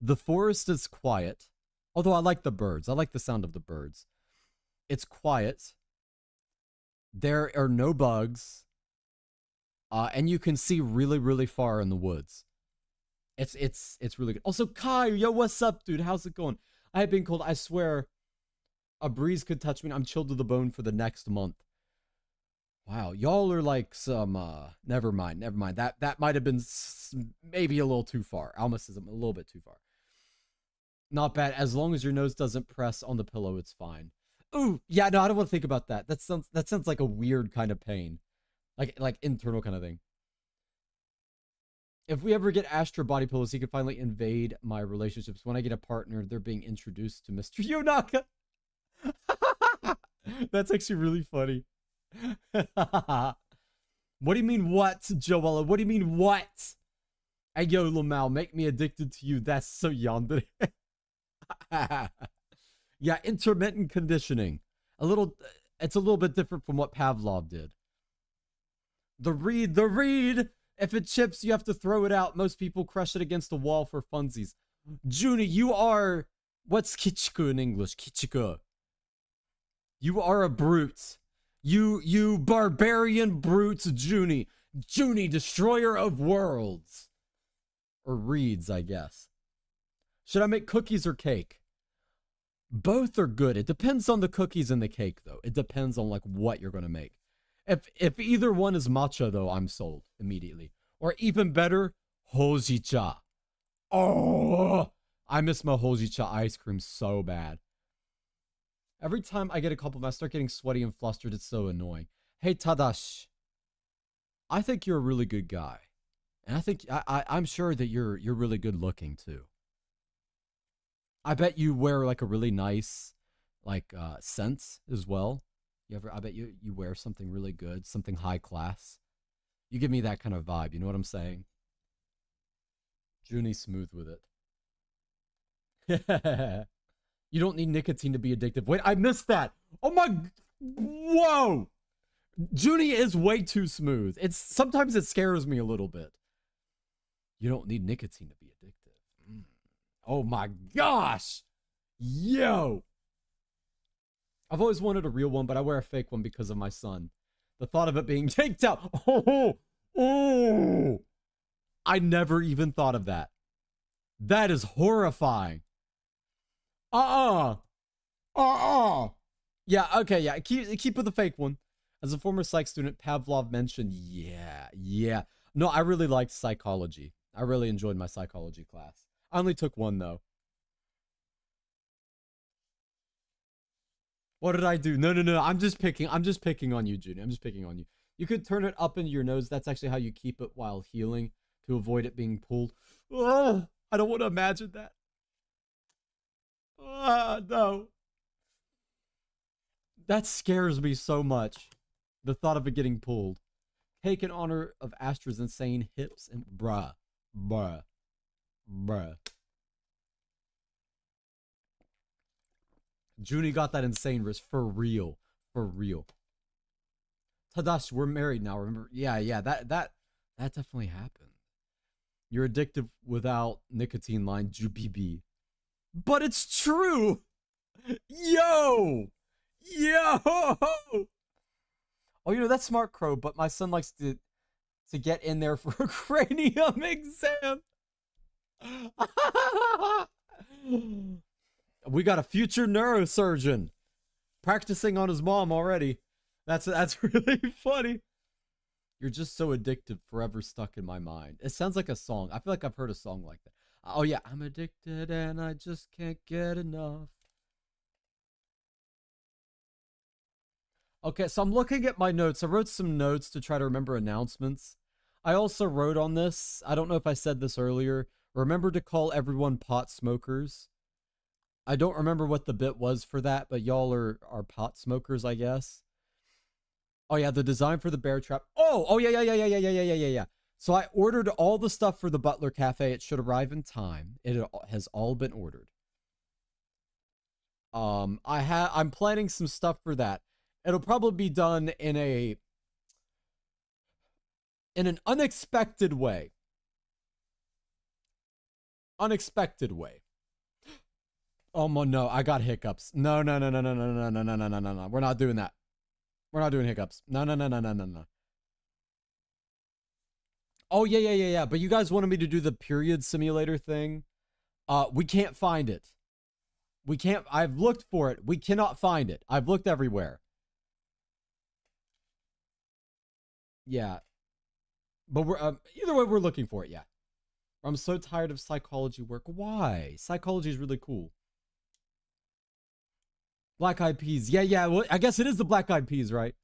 The forest is quiet. Although I like the birds. I like the sound of the birds. It's quiet. There are no bugs. And you can see really, really far in the woods. It's really good. Also, Kai, yo, what's up, dude? How's it going? I have been cold. I swear, a breeze could touch me. I'm chilled to the bone for the next month. Wow, y'all are like some, never mind. That might have been maybe a little too far. Almost a little bit too far. Not bad. As long as your nose doesn't press on the pillow, it's fine. Ooh, yeah, no, I don't want to think about that. That sounds like a weird kind of pain. Like internal kind of thing. If we ever get Astra body pillows, he can finally invade my relationships. When I get a partner, they're being introduced to Mr. Yonaka. That's actually really funny. What do you mean what, Joella? What do you mean what? Hey, yo, Lamau, make me addicted to you. That's so yandere. Yeah, intermittent conditioning. It's a little bit different from what Pavlov did. The reed. If it chips, you have to throw it out. Most people crush it against the wall for funsies. Junie, you are... What's kichiku in English? Kichiku. You are a brute. You barbarian brutes, Junie. Junie, destroyer of worlds. Or reeds, I guess. Should I make cookies or cake? Both are good. It depends on the cookies and the cake, though. It depends on like what you're going to make. If either one is matcha, though, I'm sold immediately. Or even better, hojicha. Oh, I miss my hojicha ice cream so bad. Every time I get a compliment, I start getting sweaty and flustered. It's so annoying. Hey, Tadash. I think you're a really good guy. And I think I'm sure that you're really good looking too. I bet you wear like a really nice like scent as well. I bet you wear something really good, something high class. You give me that kind of vibe, you know what I'm saying? Junie's smooth with it. You don't need nicotine to be addictive. Wait, I missed that. Oh my, whoa. Junie is way too smooth. Sometimes it scares me a little bit. You don't need nicotine to be addictive. Oh my gosh. Yo. I've always wanted a real one, but I wear a fake one because of my son. The thought of it being yanked out. Oh. I never even thought of that. That is horrifying. Yeah, okay, yeah. Keep with the fake one. As a former psych student, Pavlov mentioned, yeah. No, I really liked psychology. I really enjoyed my psychology class. I only took one, though. What did I do? No. I'm just picking on you, Junie. I'm just picking on you. You could turn it up into your nose. That's actually how you keep it while healing to avoid it being pulled. Oh, I don't want to imagine that. No. That scares me so much. The thought of it getting pulled. Take in honor of Astra's insane hips and bruh. Junie got that insane wrist for real. Tadash, we're married now, remember? Yeah, that definitely happened. You're addictive without nicotine line, JuBB. But it's true! Yo! Oh, that's smart, Crow, but my son likes to get in there for a cranium exam. We got a future neurosurgeon practicing on his mom already. That's really funny. You're just so addicted, forever stuck in my mind. It sounds like a song. I feel like I've heard a song like that. Oh yeah, I'm addicted and I just can't get enough. Okay, so I'm looking at my notes. I wrote some notes to try to remember announcements. I also wrote on this, I don't know if I said this earlier, remember to call everyone pot smokers. I don't remember what the bit was for that, but y'all are pot smokers, I guess. Oh yeah, the design for the bear trap. Oh yeah. So I ordered all the stuff for the Butler Cafe. It should arrive in time. It has all been ordered. I'm planning some stuff for that. It'll probably be done in an unexpected way. Unexpected way. Oh no, I got hiccups. No. We're not doing that. We're not doing hiccups. No. Oh yeah. But you guys wanted me to do the period simulator thing. We can't find it. We can't. I've looked for it. We cannot find it. I've looked everywhere. Yeah. But we're either way we're looking for it, yeah. I'm so tired of psychology work. Why? Psychology is really cool. Black Eyed Peas. Yeah. Well, I guess it is the Black Eyed Peas, right?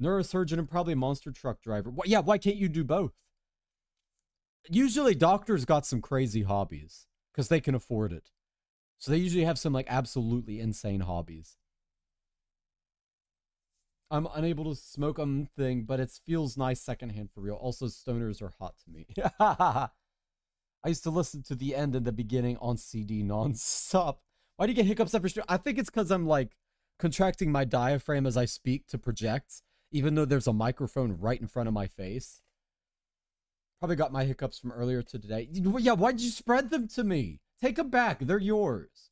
Neurosurgeon and probably a monster truck driver. Yeah, why can't you do both? Usually doctors got some crazy hobbies because they can afford it. So they usually have some like absolutely insane hobbies. I'm unable to smoke a thing, but it feels nice secondhand for real. Also, stoners are hot to me. I used to listen to the end and the beginning on CD non-stop. Why do you get hiccups every stream? I think it's because I'm like contracting my diaphragm as I speak to project, even though there's a microphone right in front of my face. Probably got my hiccups from earlier to today. Yeah, why'd you spread them to me? Take them back. They're yours.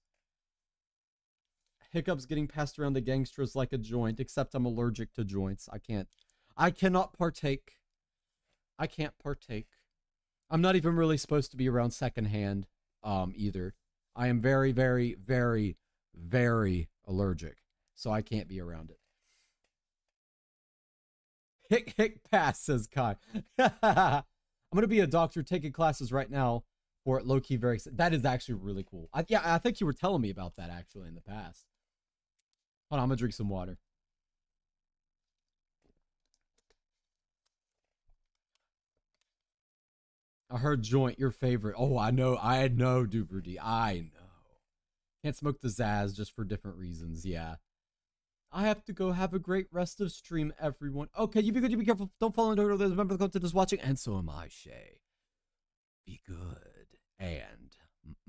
Hiccups getting passed around the gangsters like a joint, except I'm allergic to joints. I cannot partake. I can't partake. I'm not even really supposed to be around secondhand either. I am very, very, very, very allergic. So I can't be around it. Hick pass, says Kai. I'm going to be a doctor taking classes right now for it, low-key very... That is actually really cool. Yeah, I think you were telling me about that actually in the past. Hold on, I'm going to drink some water. I heard joint, your favorite. Oh, I know, Duper D. I know. Can't smoke the Zaz just for different reasons, yeah. I have to go. Have a great rest of stream, everyone. Okay, you be good, you be careful. Don't fall into it. Remember the content is watching, and so am I, Shay. Be good. And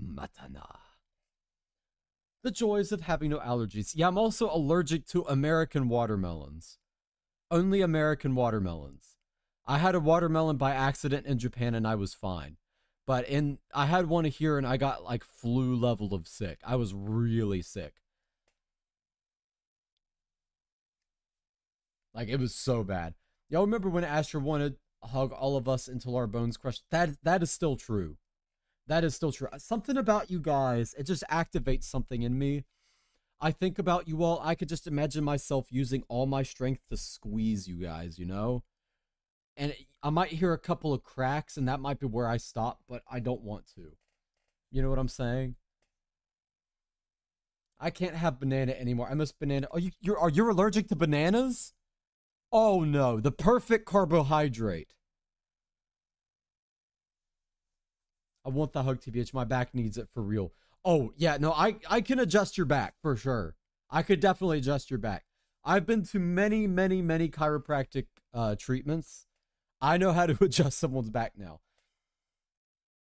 matana. The joys of having no allergies. Yeah, I'm also allergic to American watermelons. Only American watermelons. I had a watermelon by accident in Japan and I was fine. But I had one here and I got like flu level of sick. I was really sick. Like, it was so bad. Y'all remember when Astra wanted to hug all of us until our bones crushed? That is still true. That is still true. Something about you guys, it just activates something in me. I think about you all. I could just imagine myself using all my strength to squeeze you guys, you know? And I might hear a couple of cracks, and that might be where I stop, but I don't want to. You know what I'm saying? I can't have banana anymore. I miss banana. Oh, you're allergic to bananas? Oh no, the perfect carbohydrate. I want the hug, TBH. My back needs it for real. Oh, yeah, no, I can adjust your back for sure. I could definitely adjust your back. I've been to many, many, many chiropractic treatments. I know how to adjust someone's back now.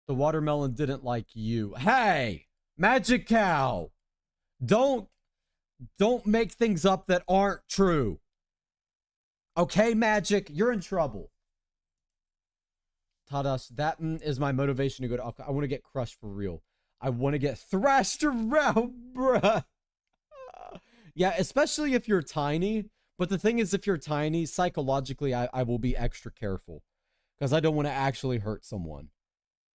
The watermelon didn't like you. Hey, Magic Cow. Don't make things up that aren't true. Okay, Magic, you're in trouble. Tadas, that is my motivation to go to... I want to get crushed for real. I want to get thrashed around, bruh. Yeah, especially if you're tiny. But the thing is, if you're tiny, psychologically, I will be extra careful. Because I don't want to actually hurt someone.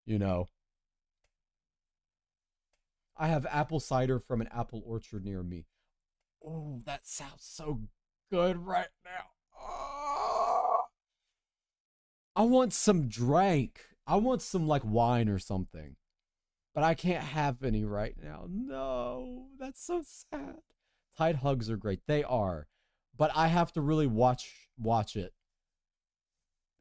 You know? I have apple cider from an apple orchard near me. Oh, that sounds so good right now. Oh, I want some drink. I want some like wine or something. But I can't have any right now. No, that's so sad. Tight hugs are great. They are. But I have to really watch it.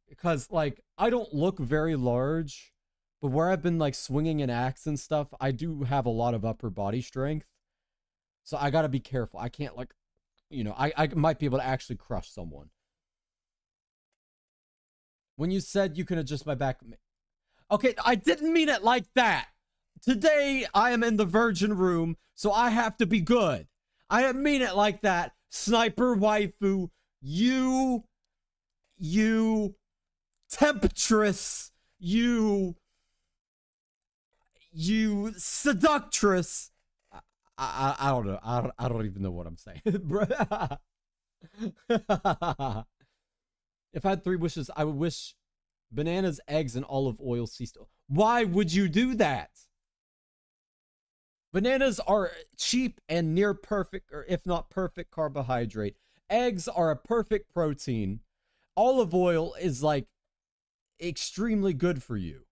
Because like I don't look very large, but where I've been like swinging an axe and stuff, I do have a lot of upper body strength. So I got to be careful. I can't like, I might be able to actually crush someone. When you said you can adjust my back. Okay, I didn't mean it like that. Today, I am in the virgin room, so I have to be good. I didn't mean it like that. Sniper waifu, you temptress, you seductress. I don't know. I don't even know what I'm saying. If I had 3 wishes, I would wish bananas, eggs, and olive oil ceased. Why would you do that? Bananas are cheap and near perfect, or if not perfect, carbohydrate. Eggs are a perfect protein. Olive oil is like extremely good for you.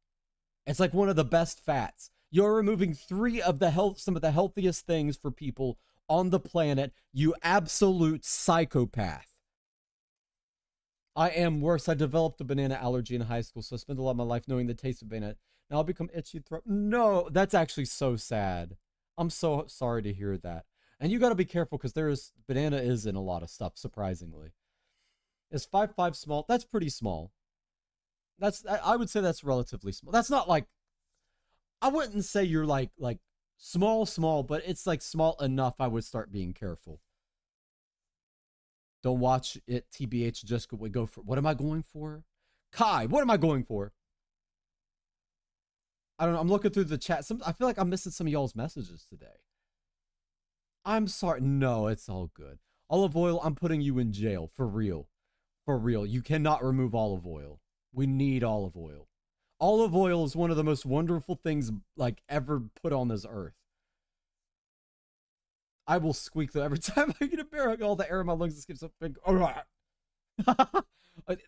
It's like one of the best fats. You're removing some of the healthiest things for people on the planet. You absolute psychopath. I am worse. I developed a banana allergy in high school, so I spent a lot of my life knowing the taste of banana. Now I'll become itchy throat. No, that's actually so sad. I'm so sorry to hear that. And you got to be careful because banana is in a lot of stuff, surprisingly. Is 5'5" small? That's pretty small. I would say that's relatively small. That's not like, I wouldn't say you're like small, but it's like small enough I would start being careful. Don't watch it, TBH, just go for, what am I going for? Kai, what am I going for? I don't know, I'm looking through the chat. I feel like I'm missing some of y'all's messages today. I'm sorry. No, it's all good. Olive oil, I'm putting you in jail, for real. For real, you cannot remove olive oil. We need olive oil. Olive oil is one of the most wonderful things like ever put on this earth. I will squeak though every time I get a bear hug. All the air in my lungs escapes up.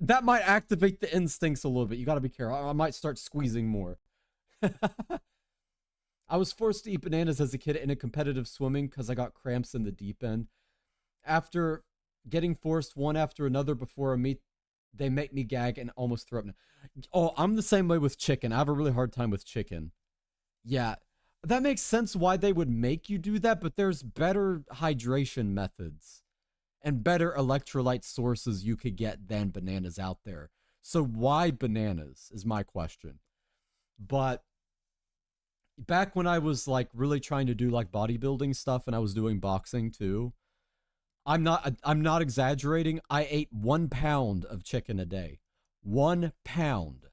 That might activate the instincts a little bit. You got to be careful. I might start squeezing more. I was forced to eat bananas as a kid in a competitive swimming because I got cramps in the deep end. After getting forced one after another before a meet, they make me gag and almost throw up. Oh, I'm the same way with chicken. I have a really hard time with chicken. Yeah, that makes sense why they would make you do that, but there's better hydration methods and better electrolyte sources you could get than bananas out there. So why bananas is my question. But back when I was like really trying to do like bodybuilding stuff and I was doing boxing too, I'm not exaggerating. I ate 1 pound of chicken a day. 1 pound.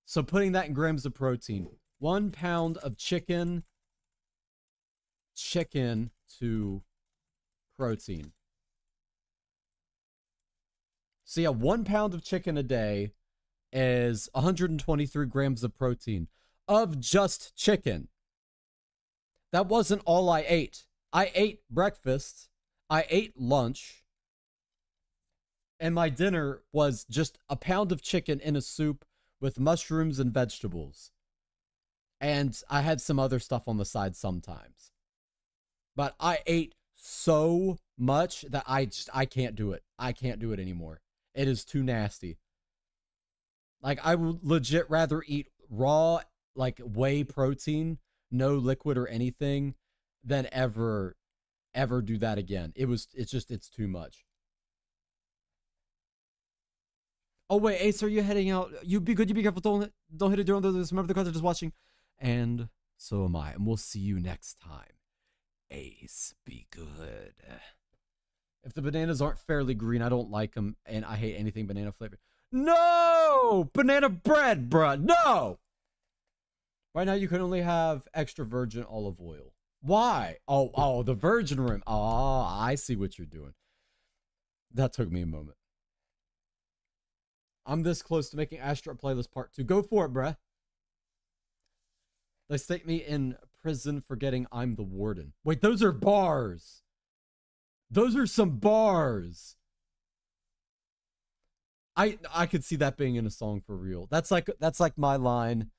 So putting that in grams of protein, 1 pound of chicken to protein. So yeah, 1 pound of chicken a day is 123 grams of protein of just chicken. That wasn't all I ate. I ate breakfast, I ate lunch, and my dinner was just a pound of chicken in a soup with mushrooms and vegetables. And I had some other stuff on the side sometimes. But I ate so much that I can't do it. I can't do it anymore. It is too nasty. Like, I would legit rather eat raw, like, whey protein, no liquid or anything, than ever do that again. It's too much. Oh, wait, Ace, are you heading out? You be good, you be careful. Don't hit it during this. Remember, the cards are just watching. And so am I. And we'll see you next time. Ace, be good. If the bananas aren't fairly green, I don't like them. And I hate anything banana flavored. No! Banana bread, bruh. No! Right now, you can only have extra virgin olive oil. Why? Oh, the virgin room. Oh, I see what you're doing. That took me a moment. I'm this close to making Astra playlist part 2. Go for it, bruh. They stick me in prison forgetting I'm the warden. Wait, those are bars. Those are some bars. I could see that being in a song for real. That's like my line.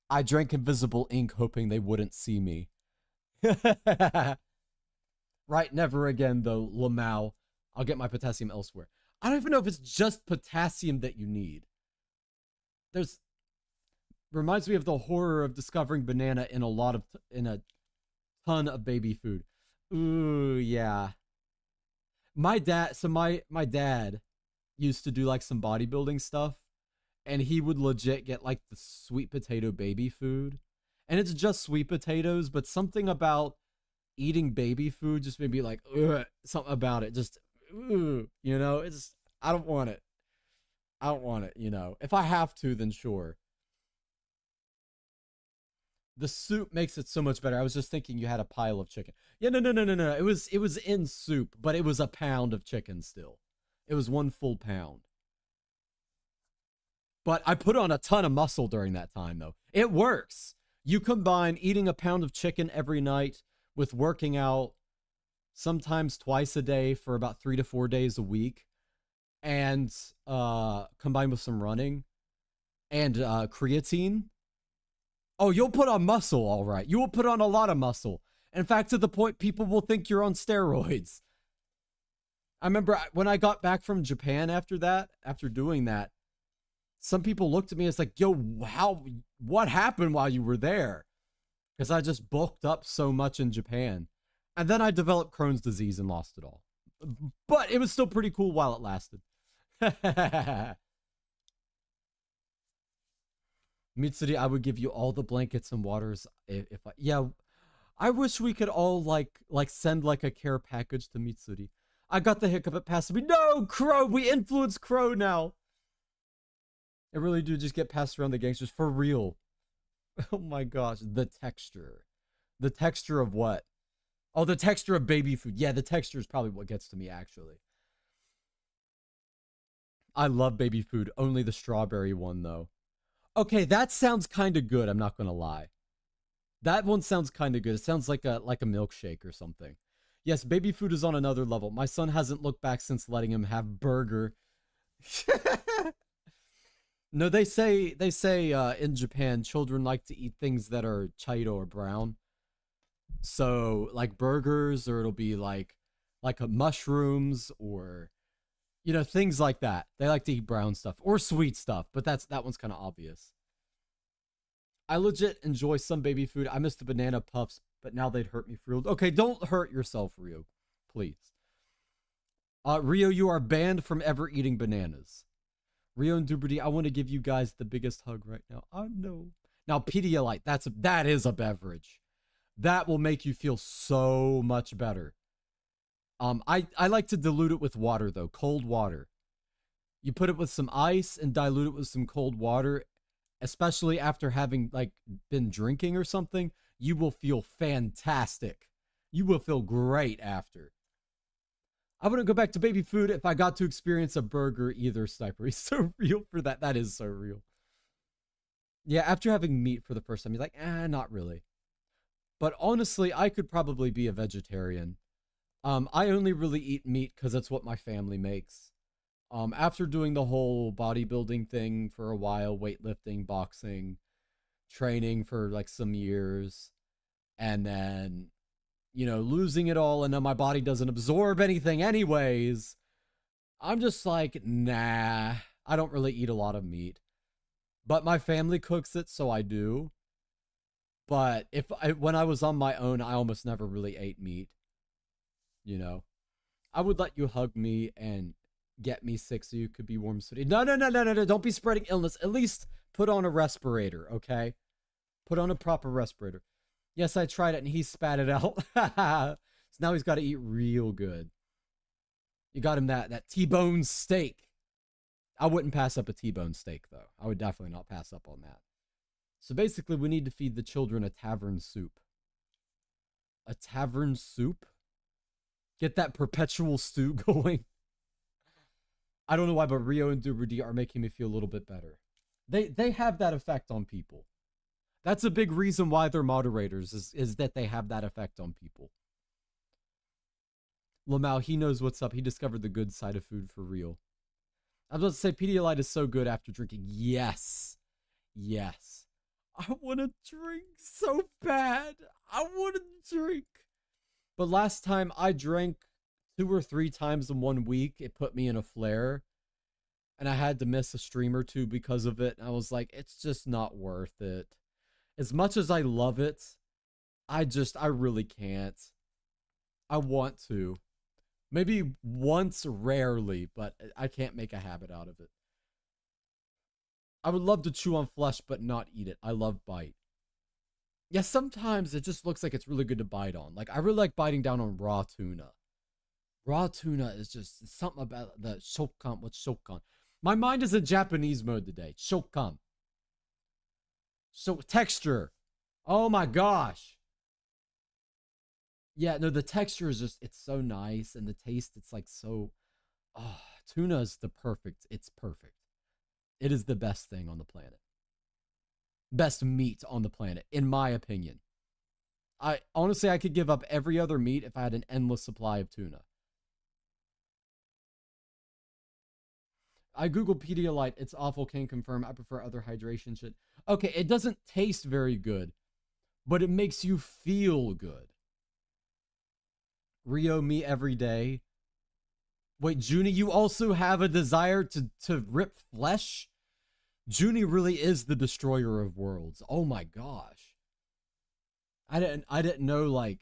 I drank invisible ink hoping they wouldn't see me. Right, never again though, Lamau. I'll get my potassium elsewhere. I don't even know if it's just potassium that you need. There's reminds me of the horror of discovering banana in a ton of baby food. Ooh, yeah. My dad used to do like some bodybuilding stuff, and he would legit get like the sweet potato baby food. And it's just sweet potatoes, but something about eating baby food just made me like, ugh, something about it. Just, ugh, you know, it's, I don't want it. I don't want it, you know. If I have to, then sure. The soup makes it so much better. I was just thinking you had a pile of chicken. Yeah, no. It was in soup, but it was a pound of chicken still. It was 1 full pound. But I put on a ton of muscle during that time, though. It works. You combine eating a pound of chicken every night with working out sometimes twice a day for about 3 to 4 days a week, and combined with some running and creatine. Oh, you'll put on muscle, all right. You will put on a lot of muscle. In fact, to the point people will think you're on steroids. I remember when I got back from Japan after doing that, some people looked at me as like, yo, what happened while you were there? Because I just bulked up so much in Japan. And then I developed Crohn's disease and lost it all. But it was still pretty cool while it lasted. Mitsuri, I would give you all the blankets and waters if I, yeah, I wish we could all like send like a care package to Mitsuri. I got the hiccup at passed me. No, Crow, we influence Crow now. I really do just get passed around the gangsters for real. Oh my gosh, the texture. The texture of what? Oh, the texture of baby food. Yeah, the texture is probably what gets to me, actually. I love baby food. Only the strawberry one, though. Okay, that sounds kind of good. I'm not going to lie. That one sounds kind of good. It sounds like a milkshake or something. Yes, baby food is on another level. My son hasn't looked back since letting him have burger. No, they say in Japan, children like to eat things that are chaito or brown. So like burgers, or it'll be like mushrooms, or you know, things like that. They like to eat brown stuff or sweet stuff, but that one's kind of obvious. I legit enjoy some baby food. I miss the banana puffs, but now they'd hurt me for real. Okay, don't hurt yourself, Rio, please. Rio, you are banned from ever eating bananas. Rio and Duberty, I want to give you guys the biggest hug right now. Oh no. Now Pedialyte, that is a beverage. That will make you feel so much better. I like to dilute it with water though, cold water. You put it with some ice and dilute it with some cold water, especially after having like been drinking or something. You will feel fantastic. You will feel great after. I wouldn't go back to baby food if I got to experience a burger either, Sniper. He's so real for that. That is so real. Yeah, after having meat for the first time, you're like, not really. But honestly, I could probably be a vegetarian. I only really eat meat because that's what my family makes. After doing the whole bodybuilding thing for a while, weightlifting, boxing, training for like some years, and then, you know, losing it all, and then my body doesn't absorb anything anyways, I'm just like, nah, I don't really eat a lot of meat. But my family cooks it, so I do. But when I was on my own, I almost never really ate meat. You know, I would let you hug me and get me sick so you could be warm. No, don't be spreading illness. At least put on a respirator, okay? Put on a proper respirator. Yes, I tried it and he spat it out. So now he's got to eat real good. You got him that T-bone steak. I wouldn't pass up a T-bone steak, though. I would definitely not pass up on that. So basically, we need to feed the children a tavern soup. A tavern soup? Get that perpetual stew going. I don't know why, but Rio and Duberdy are making me feel a little bit better. They have that effect on people. That's a big reason why they're moderators, is that they have that effect on people. Lamau, he knows what's up. He discovered the good side of food for real. I was about to say Pedialyte is so good after drinking. Yes. Yes. I want to drink so bad. I want to drink. But last time I drank 2 or 3 times in 1 week, it put me in a flare. And I had to miss a stream or 2 because of it. And I was like, it's just not worth it. As much as I love it, I really can't. I want to. Maybe once rarely, but I can't make a habit out of it. I would love to chew on flesh, but not eat it. I love bite. Yeah, sometimes it just looks like it's really good to bite on. Like, I really like biting down on raw tuna. Raw tuna is just something about the shokan. What's shokan? My mind is in Japanese mode today. Shokan. So, texture. Oh my gosh. Yeah, no, the texture is just, it's so nice. And the taste, it's like so, tuna is it's perfect. It is the best thing on the planet. Best meat on the planet, in my opinion. Honestly, I could give up every other meat if I had an endless supply of tuna. I Googled Pedialyte. It's awful, can confirm. I prefer other hydration shit. Okay, it doesn't taste very good, but it makes you feel good. Rio, me every day. Wait, Junie, you also have a desire to rip flesh? Junie really is the destroyer of worlds. Oh my gosh. I didn't know like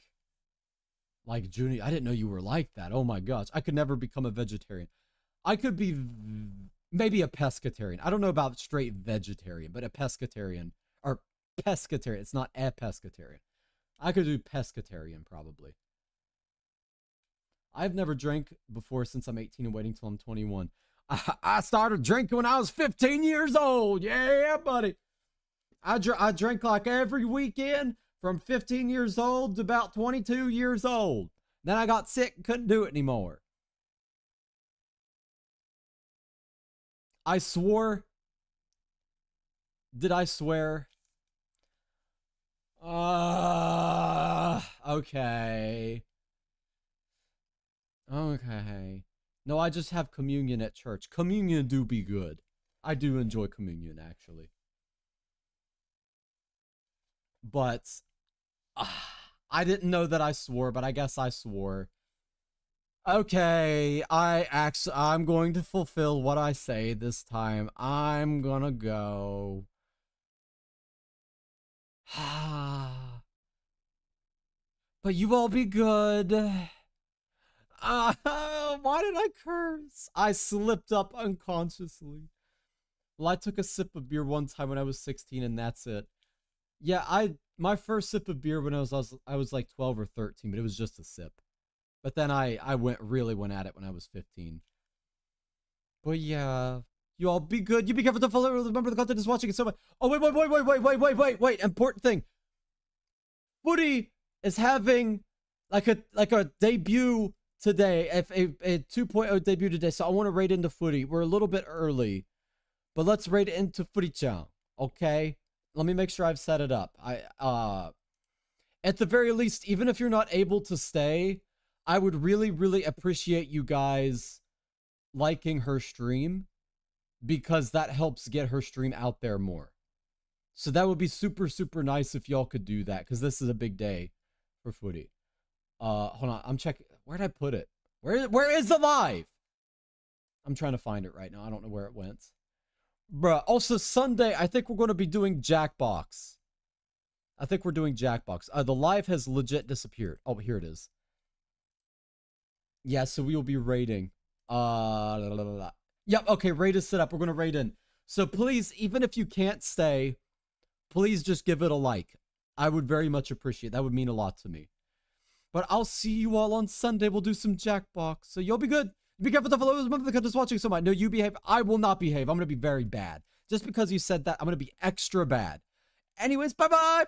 Junie, I didn't know you were like that. Oh my gosh. I could never become a vegetarian. I could be maybe a pescatarian. I don't know about straight vegetarian, but a pescatarian or pescatarian. It's not a pescatarian. I could do pescatarian probably. I've never drank before since I'm 18 and waiting till I'm 21. I started drinking when I was 15 years old. Yeah, buddy. I drank like every weekend from 15 years old to about 22 years old. Then I got sick and couldn't do it anymore. I swore. Did I swear? Okay. Okay. No, I just have communion at church. Communion do be good. I do enjoy communion, actually. But I didn't know that I swore, but I guess I swore. Okay, I'm going to fulfill what I say this time. I'm gonna go. But you all be good. Why did I curse? I slipped up unconsciously. Well, I took a sip of beer one time when I was 16 and that's it. Yeah, my first sip of beer when I was like 12 or 13, but it was just a sip. But then I really went at it when I was 15. But yeah, you all be good. You be careful to follow. Remember the content is watching it so much. Oh, wait. Important thing. Footy is having like a debut today, a 2.0 debut today. So I want to raid into Footy. We're a little bit early, but let's raid into Footy-chan. Okay. Let me make sure I've set it up. At the very least, even if you're not able to stay, I would really, really appreciate you guys liking her stream because that helps get her stream out there more. So that would be super, super nice if y'all could do that because this is a big day for Footy. Hold on. I'm checking. Where'd I put it? Where is the live? I'm trying to find it right now. I don't know where it went. Bruh. Also, Sunday, I think we're going to be doing Jackbox. I think we're doing Jackbox. The live has legit disappeared. Oh, here it is. Yeah, so we will be raiding. Yep, okay, raid is set up. We're going to raid in. So please, even if you can't stay, please just give it a like. I would very much appreciate it. That would mean a lot to me. But I'll see you all on Sunday. We'll do some Jackbox. So you'll be good. Be careful to follow. Remember the content watching so much. No, you behave. I will not behave. I'm going to be very bad. Just because you said that, I'm going to be extra bad. Anyways, bye-bye.